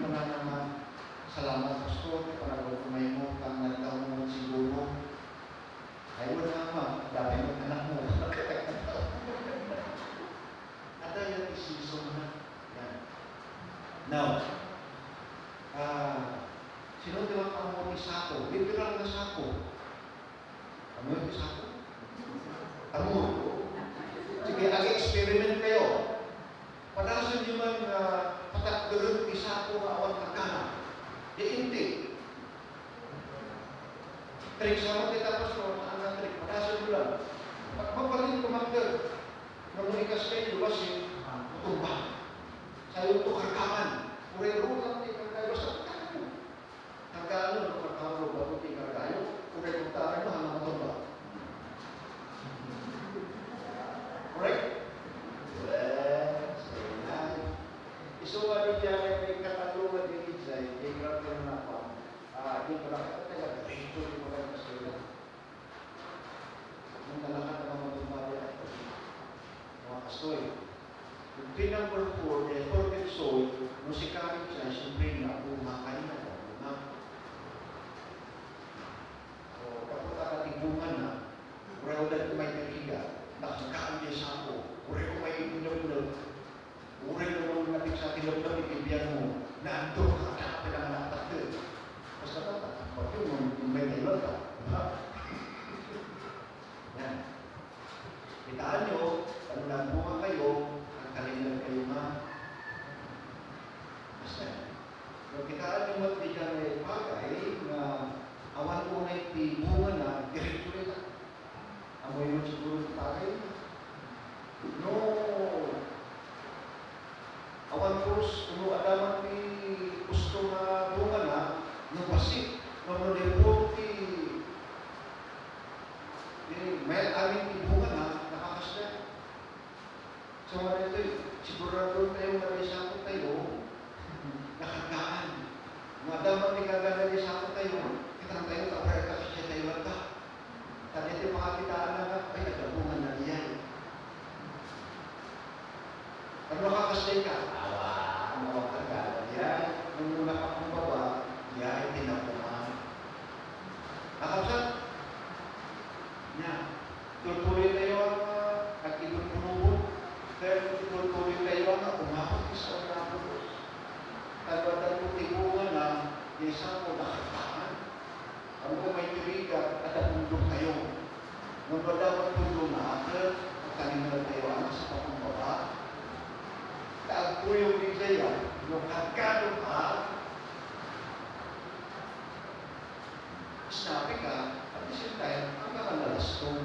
Wala naman. Salamat, pastor. Parang kumay mo, kang nagdaw mo siguro. Ay, wala naman. Dami mo anak mo. Ada yang season na. Now, sino diba ang mga sako? Literal na sako. Ano yung sako? Ano? Sige, ag-experiment kayo. Panasan nyo man patakgalun ni sako na awan kakana. Di hindi. Trik sama kita pastor, ang trik. Panasan nyo lang. Magpapalit kumagdal. Namunikas kayo, luwas yung tumba. Sayo ito karkaman. Ure-ure lang di karkayo. Basta karkayo. Karkayo, karkayo, bago di karkayo. Ure-ure mo, hanggang tumba. Correct? Well, say na. Isuwa di dyan, may katalungan din Itzay. May grabe na pa. Di ko lang katagal. Ito di mo lang kasila. Nung nalakat na mga tumbali at mga kastoy. Yung number 4, the perfect soul, no siyempre na ako makain na ako na. So, kapag nakatibungan na, kung ko may kaliga, nakakaan niya sa ako, kung ko may inunog, kung ko natin sa tinag-nag, ibigyan mo, na ando, kakapin ang anak natin. Basta na, pag yun, may nailan ka. Yan. Kitaan nyo, kung nagbunga kayo, ang kalilan kayo na. Basta. Kung kitaan nyo mo, di dyan may bagay na awan ko na ibunga na, diretso rin na. Amoy mo siguro ng bagay. No. Awan ko, kung adaman ni gusto na bunga na, nabasik, namalipot may aling ibunga na, nakakasya. So, ano ito, sigurado tayo marisakot tayo, nakagaan. Madaman ni kagarisakot tayo, kitang tayo, kapag kakasya tayo lang ka. At ito makakitaan na ka, ay, nagabungan na diyan. Pag makakasya ka, awa ka ka, yan, nung muna ka kong baba, yan, tinapuman. Nakapsan? Yan. Tutuloy tayo ang inupunubon. Pero tutuloy tayo ang umapot sa unapos. Talbadan ko tibungan na isang ko nakataan. Ang ko may tiriga at atundong kayo. Nung badawat tundong na akin, at kanilang tayo ang sa pakumbaba. Kaag po yung biglayan, yung kagkado ka, snappy ka, at the same time, ang kakanalastong.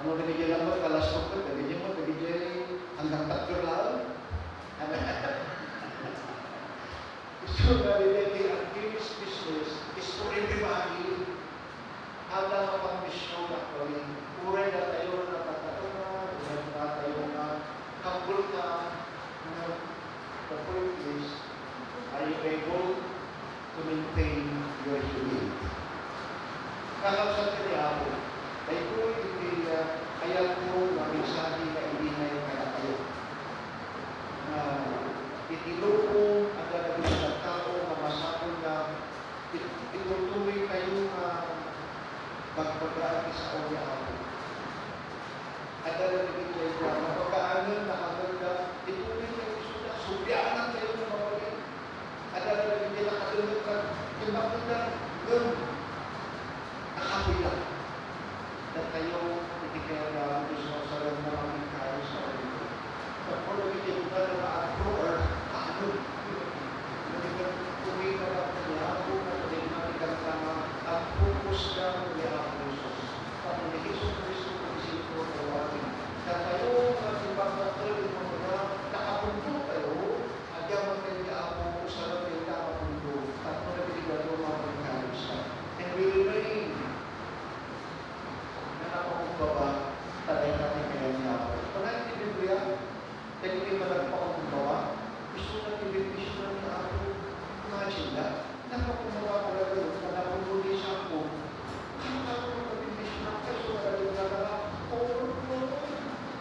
Ano ganyan lang mo, kalastong ka, ganyan mo, ganyan hanggang tatlo lang. So, nalilagay ang King's business is for everybody. Handa ka pang mission actually. Uray na tayo na pagkatunan, uray na tayo na kabul ka. The point is, are you able to maintain your humility? Kakapsat ka ni Apo, ay kung hindi kaya po na mensahe na hindi na yung kaya kayo. Na itilupong ang lalagay sa tao na masakol na itutuloy kayo na magpag-aagi sa Oya Apo. At lalagay kayo na mapag-aangan na hanggang ituloy kayo sudah, subyaanan kayo na mapagay. At lalagay kayo na katulog ka, yung makita, nakapoy lang. At kayo, hindi kaya na gusto sa lang na mga kayo sa kayo. Kapag hindi ko na na-apro or ano, tuloy na lang niya ako na pinagmalikan tama ang focus lang niya ako Jesus. Kapag ni Jesus Cristo kung isip ko kawain. Na kayo, ang ibang natuloy mo na nakapunto kayo, at yaman kayo niya ako sa lang kayo nakapunto at kung nabiligan mo mga kayo sa. And we remain na napakumbaba, talay natin kaya niya ako. Kung natin Biblia, dahil hindi malagpakumbaba, gusto natin Biblia niya ako. Imagine na, napakumbaba ko lang yun, na napunuli siya ako. Ano ka ako mag-Biblia na kaso na rin na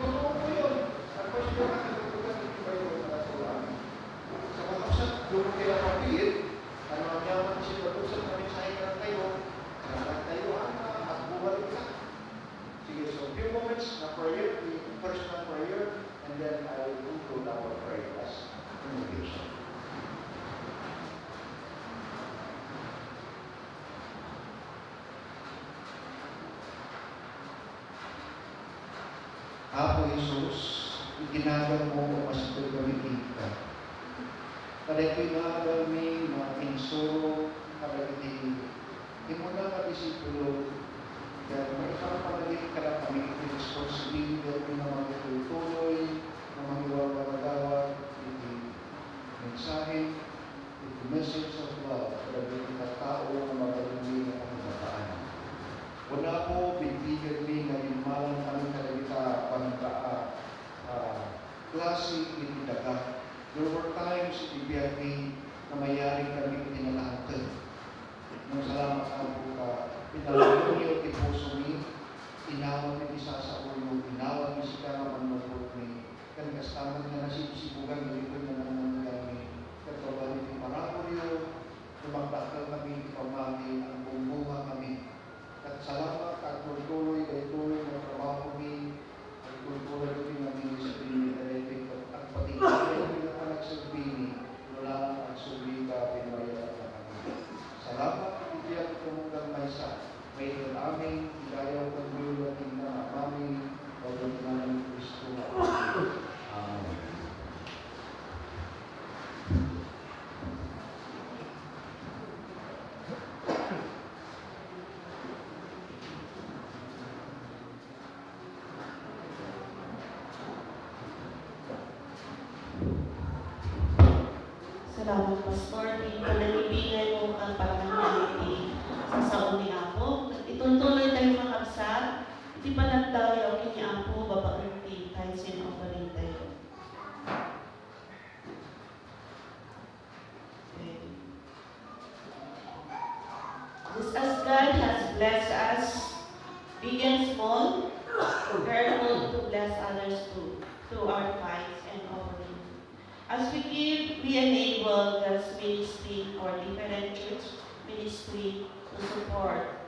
totoo ko yun. At kung siya nakalimutan, hindi ba yun natulang? Sa mga usap, yung kaya kapit, ano ang yaman sila kung sa kamisay ka tayo, kaya tayo at buwalik ka. Sige, so few moments na prayer, personal prayer, and then I will conclude our prayer as invitation. Apo Jesus, itinagal mo ang mas gagamitin ka. Kada itinagal mi na insuro, kada hindi mo na kadisipulo, kaya may ipapagalit ka na kami ito responsibility na magtutuloy, na magiwag-wagawag, iti mensahe, iti message of love, para kita tao na magaluwi na pagkataan. Wala po, bigbigan mi na imalang kami kalagita klase iti daga. There were times ibigyan mi na mayari kami itinalangkan. Nung salamat ang buka, pinalaman niyo ti puso mi, inawag mi isa sa ulo, inawag mi si kama manulog mi, kan kastaman nga nasisibugan, nilipon na naman kami, Katawali ni Marapolyo, lumagdakal kami, ipamali ang bumbunga kami. At salamat at tuloy na trabaho kami, at tuloy kami sa pinilitarete at pati kami na anak sa bini, wala ang suliga, pinayat na kami. Salamat, itiyak kumugang maysa, may aming ilayaw ng Diyos at na aming pagdating ng Kristo. Amen. Salamat, Pastor. Di pananibigay mo ang pagkakaliti sa saon ni Apo. Itutuloy tayo makabsat. Di pa nagdayo kini Apo, babaerti tayo sinoparin tayo. Okay. Just as God has blessed us, big and small, we're able to bless others too, through our tithes and offering. As we give, we enable God's ministry or different church ministry to support.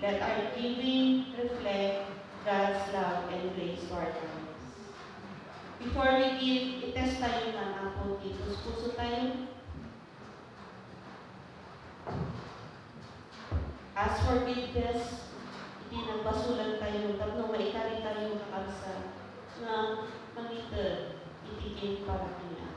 Let our giving reflect God's love and grace to our lives. Before we give, itest tayo ng Apo dito. Puso tayo. As for forgiveness, hindi nagbasulan tayo, tapno maikari tayo kakabsa na mangited, itigil para kanya.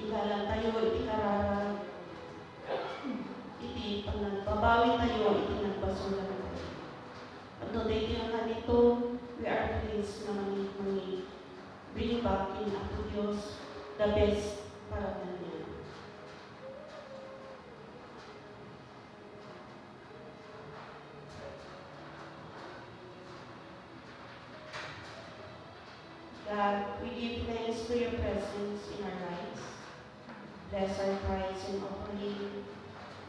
Ilalang tayo, ikararang, iti pagbabawi tayo, iti nagbasulan tayo. At doon tayo na dito, we are pleased na bring back in Apo Diyos the best para kanya. God, we give thanks for your presence in our lives. Bless our tithes and offering,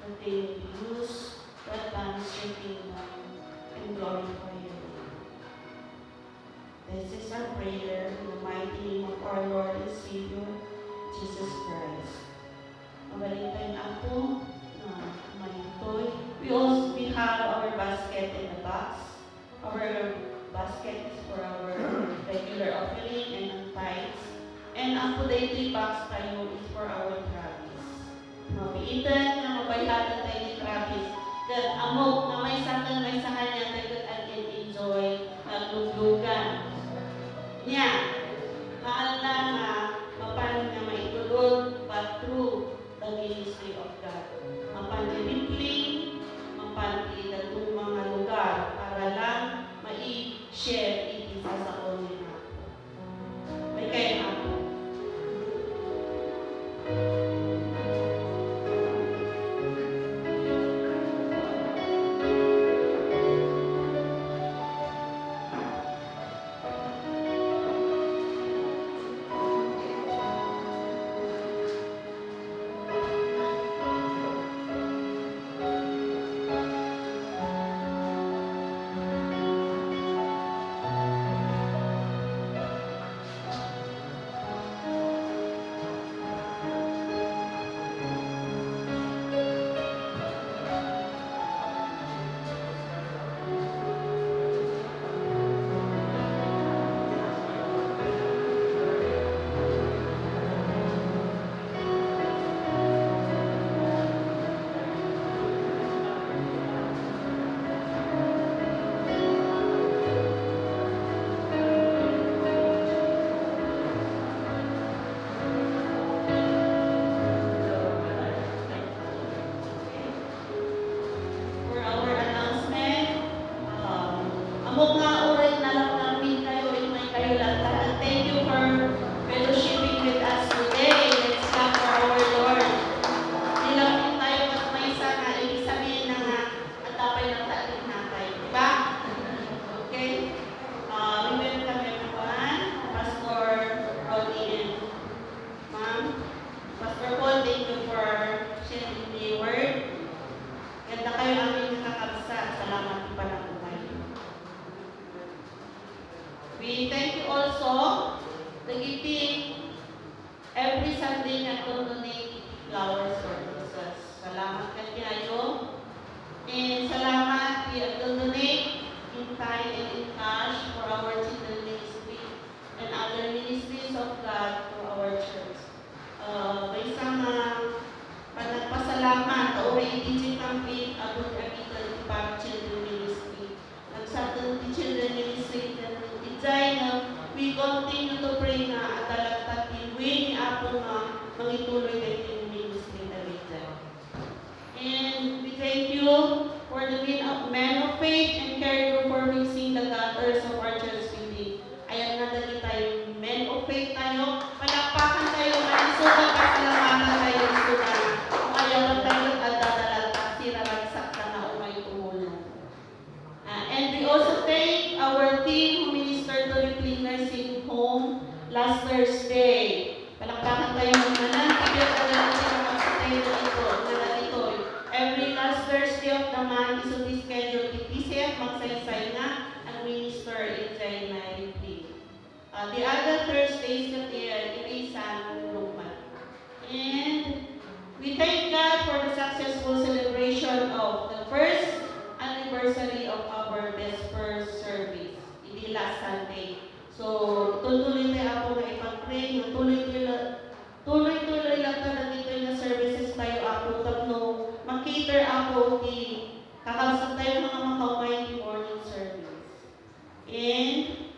that they will be used to advance your kingdom and glorify your name. This is our prayer in the mighty name of our Lord and Savior, Jesus Christ. Mabalik tayo na po na manitoy. We have our basket in the box. Our basket is for our regular offering and ang tithes. And ang daily box tayo is for our Travis. Mabiitan na mabayhatan tayo ni Travis. That amok na may sa kanya that I can enjoy nagluglugan. Niya, mahal na nga mapan nga maitulog but through the ministry of God. Mapan i-repling, mapan i-datong mga lugar para lang mai-share iti sa saon niya. May kayo ako. PDG campaign about Abital para Children Ministry. At sa ating Children Ministry na design na we continue to pray na adalat win ako na mangituloy na yung ministry na rin. And we thank you for the men of faith and caregiver for fixing the gutters of our church building. Ayan na dali tayo, men of faith tayo, palakpakan tayo, malisugan ka salamatan tayo, isugan. Kung ayaw na tayo at dadalat at siraragsak ka na umay tumulong. And we also thank our team who ministered to Ripley Nursing Home last Thursday. Palakpakan tayo naman, kapit agad sila magsatay na ito. Every last Thursday of the month is on the schedule with PCF, magsaysay na ang minister in China Ripley. The other Thursdays that irisan Roman. And we thank God for the successful celebration of the first anniversary of our Vesper service. Hindi last Sunday. So, tuloy tayo ako na ipag-pray, tuloy-tuloy lang ka na dito na services tayo ako, tapno, mag-cater ako, kakabasag tayo mga makaumay morning service. And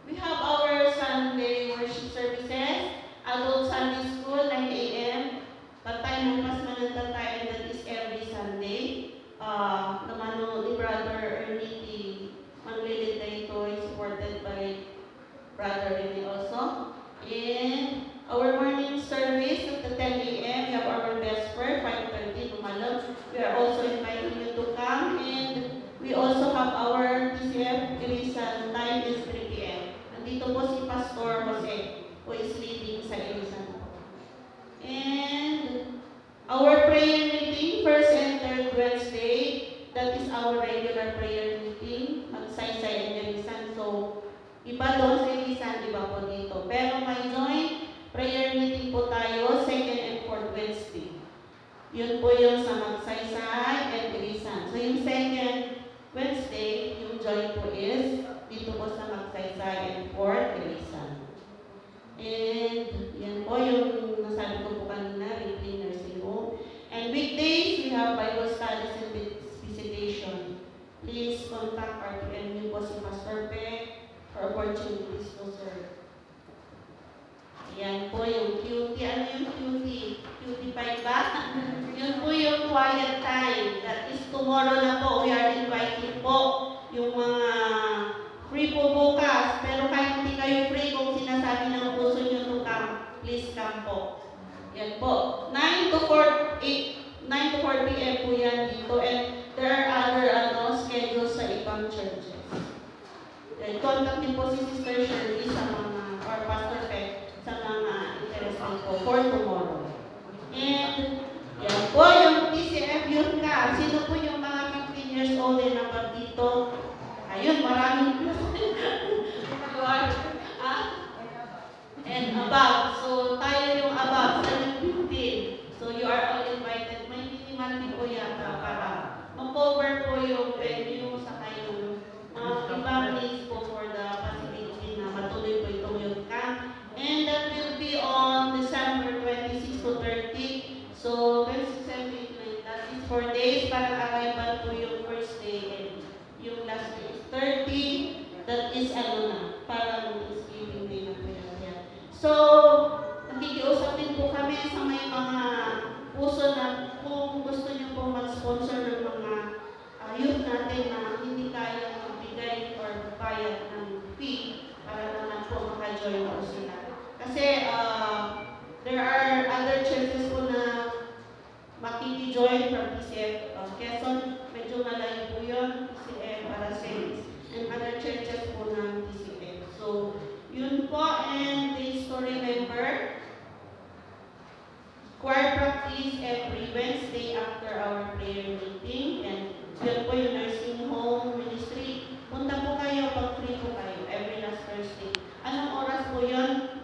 we have our Sunday worship services, adult Sunday school, 9 a.m. Tatay ng mas manantatay, and that is every Sunday. Naman ni Brother Ernie, maglilid na ito, supported by Brother Ernie also. And our morning service at the 10 a.m. we have our Vesper, 5:30 Tumalog. We are also inviting you to come, and we also have our TCF Irisan, time is 3 p.m. Nandito po si Pastor Jose, who is leading sa Irisan. And our prayer meeting, first and third Wednesday, that is our regular prayer meeting, magsaysay and Irisan. So, iba doon sa Irisan, iba po dito. Pero may joint prayer meeting po tayo, second and fourth Wednesday. Yun po yung sa magsaysay and Irisan. So, yung second Wednesday, yung joint po is dito po sa magsaysay and fourth Irisan. And yan po yung nasabi ko po kanina, Ripley Nursing Home. And weekdays, we have Bible studies and visitation. Please contact RPM niyo po si Pastor Peck for opportunities to serve. Yan po yung cutie. Ano yung cutie? Cutie pie ba? Yun po yung quiet time. That is tomorrow na po. We are inviting po yung mga free po bukas. Pero kahit hindi kayo free, kung sinasabi ng puso nyo to come, please come po. Yan po. 9 to 4 p.m. po yan dito. And there are other schedules sa ibang churches. Contact din po si Sister Shirley sa mga, or Pastor Peck, sa mga interesting po for tomorrow. And yan po yung PCF yun ka. Sino po yung mga 15 years old and above dito? Ayun, maraming and above. So, tayo yung above sa 15. So, you are all invited. May minimal din po yata para mag-cover po yung venue sa kayong mga ibang place po for the facility na matuloy po itong youth camp. And that will be on December 26 to 30. So, 27, that is 4 days. Parang arrival po yung first day and yung last day is 30. That is parang Thanksgiving day na po yan. So, nakikiusapin po kami sa may mga puso na kung gusto nyo po mag-sponsor ng mga youth natin na hindi kaya magbigay or bayad ng fee para naman po maka-join po sila. Kasi there are other churches po na makiki-join from PCF Quezon, medyo malayo po yun, PCF Aracelis, and other churches po ng PCF. So, yun po, and please to remember, choir practice every Wednesday after our prayer meeting, and yun po yung nursing home ministry. Punta po kayo, pag free po kayo, every last Thursday. Anong oras po yun?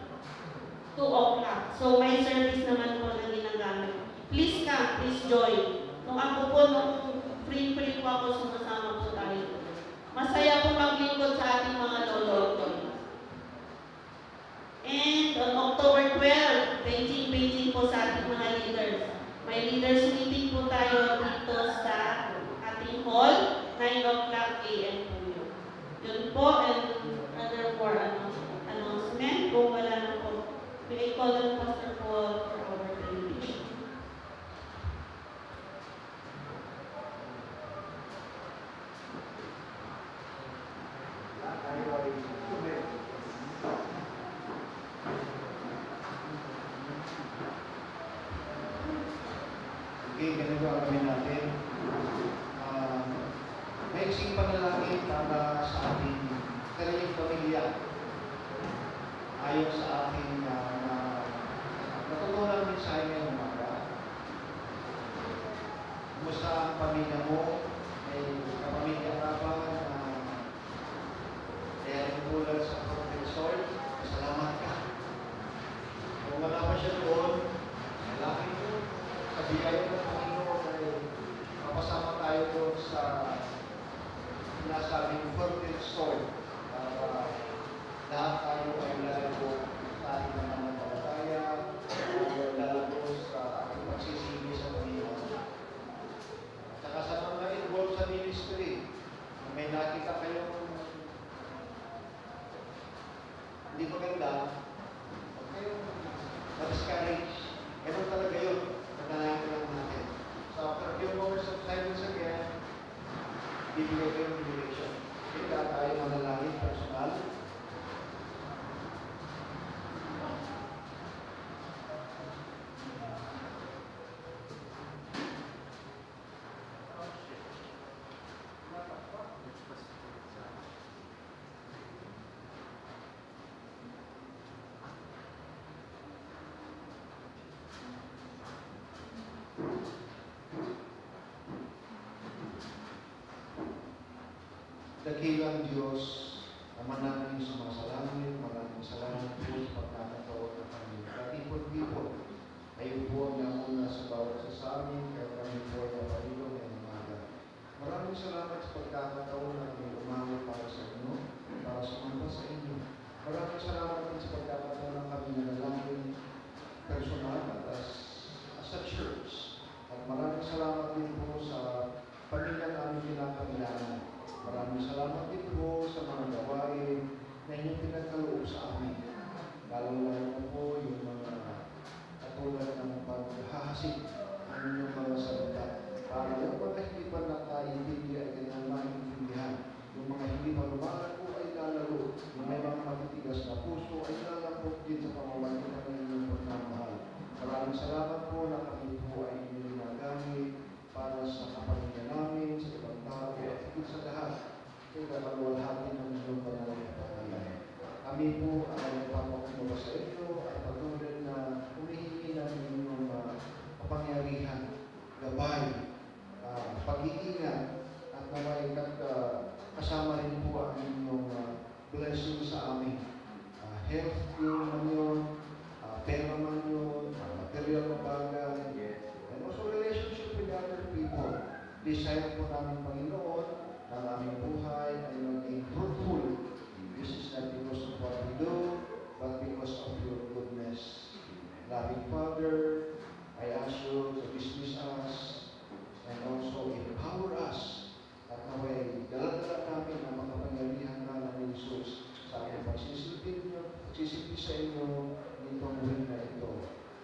2 o'clock. So, may service naman po na ginagamit. Please come, please join. Nung ako po, nung free po ako, sumasama po tayo. Masaya po maglingkod sa ating mga lolo. And on October 12, Beijing po sa ating mga leaders. May leaders meeting po tayo dito sa ating hall, 9 o'clock a.m. po yun. Yun po, and other for announcement, kung wala na po, we call on Pastor Paul for our benediction. Okay, ganun ba ang gawin natin? May isang panalangin para sa ating kanilang pamilya. Ayon sa ating natutunan mensahe ngayong umaga. Kumusta ang pamilya mo? May kapamilya ka ba na kaya nagbulan sa professor? Salamat ka. Kung wala pa siya doon, malaki po. Sabihin ng Panginoon ay mapasama tayo doon sa sinasabing fertile soil para lahat tayo ay lalago sa ating mananampalataya o lalago sa ating pagsisigi sa Panginoon. At saka sa mga involved sa ministry, kung may nakita kayong hindi maganda, huwag kayong ma-discourage. Ganun talaga yun. Nanayin ko lang natin. So after a few moments of silence again, bibigay ko yung direction. Kaya tayo manalangin personal. Dakilang Diyos, Ama namin sumasalangit, maraming salamat po sa pagkakataon ng kami. Katipon-tipon, kayo po ang nauna sa bawat isa sa amin, kaya kami po ay napalilo ng umaga. Maraming salamat sa pagkakataon na kami umawit para sa inyo, para sumamba sa inyo. Maraming salamat din sa pagkakataon na kami nanalangin personal at as a church. At maraming salamat din po sa pamilya namin kinakailangan. Maraming salamat din po sa mga gawain na inyong pinagkaloob sa amin. Lalo-lalo po yung mga katulad ng paghahasik ng inyong mga salita. Para yung mga hindi pa nakaintindi ay kanyang maintindihan. Yung mga hindi pa lumalan po ay lalaro. Yung may mga matitigas na puso ay lalapot din sa pamamagitan ng inyong pagmamahal. Maraming salamat po na kami po ay inyong ginagamit para sa kapamilya namin, sa ibang tao, at higit sa lahat, ay kakalwalhati ng inyong pananampalataya. Kami po ay nagpapakumbaba sa inyo at patuloy na humihingi ng inyong kapangyarihan, gabay, pag-iingat, at naway kasama rin po ang inyong blessing sa amin. Health man yun, pera man yun, material na bagay, and also relationship with other people. Desire po namin, Panginoon, na ang aming buhay ay maging fruitful. This is not because of what we do, but because of your goodness. Loving Father, I ask you to dismiss us and also empower us at naway dala-dala namin ang makapangyarihan na ng Jesus sa ating pagsisilbi sa inyo nitong buhay na ito.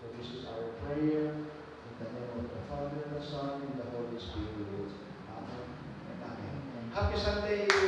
So this is our prayer. In the name of the Father, the Son, and the Holy Spirit. Amen and Amen. Happy Sunday!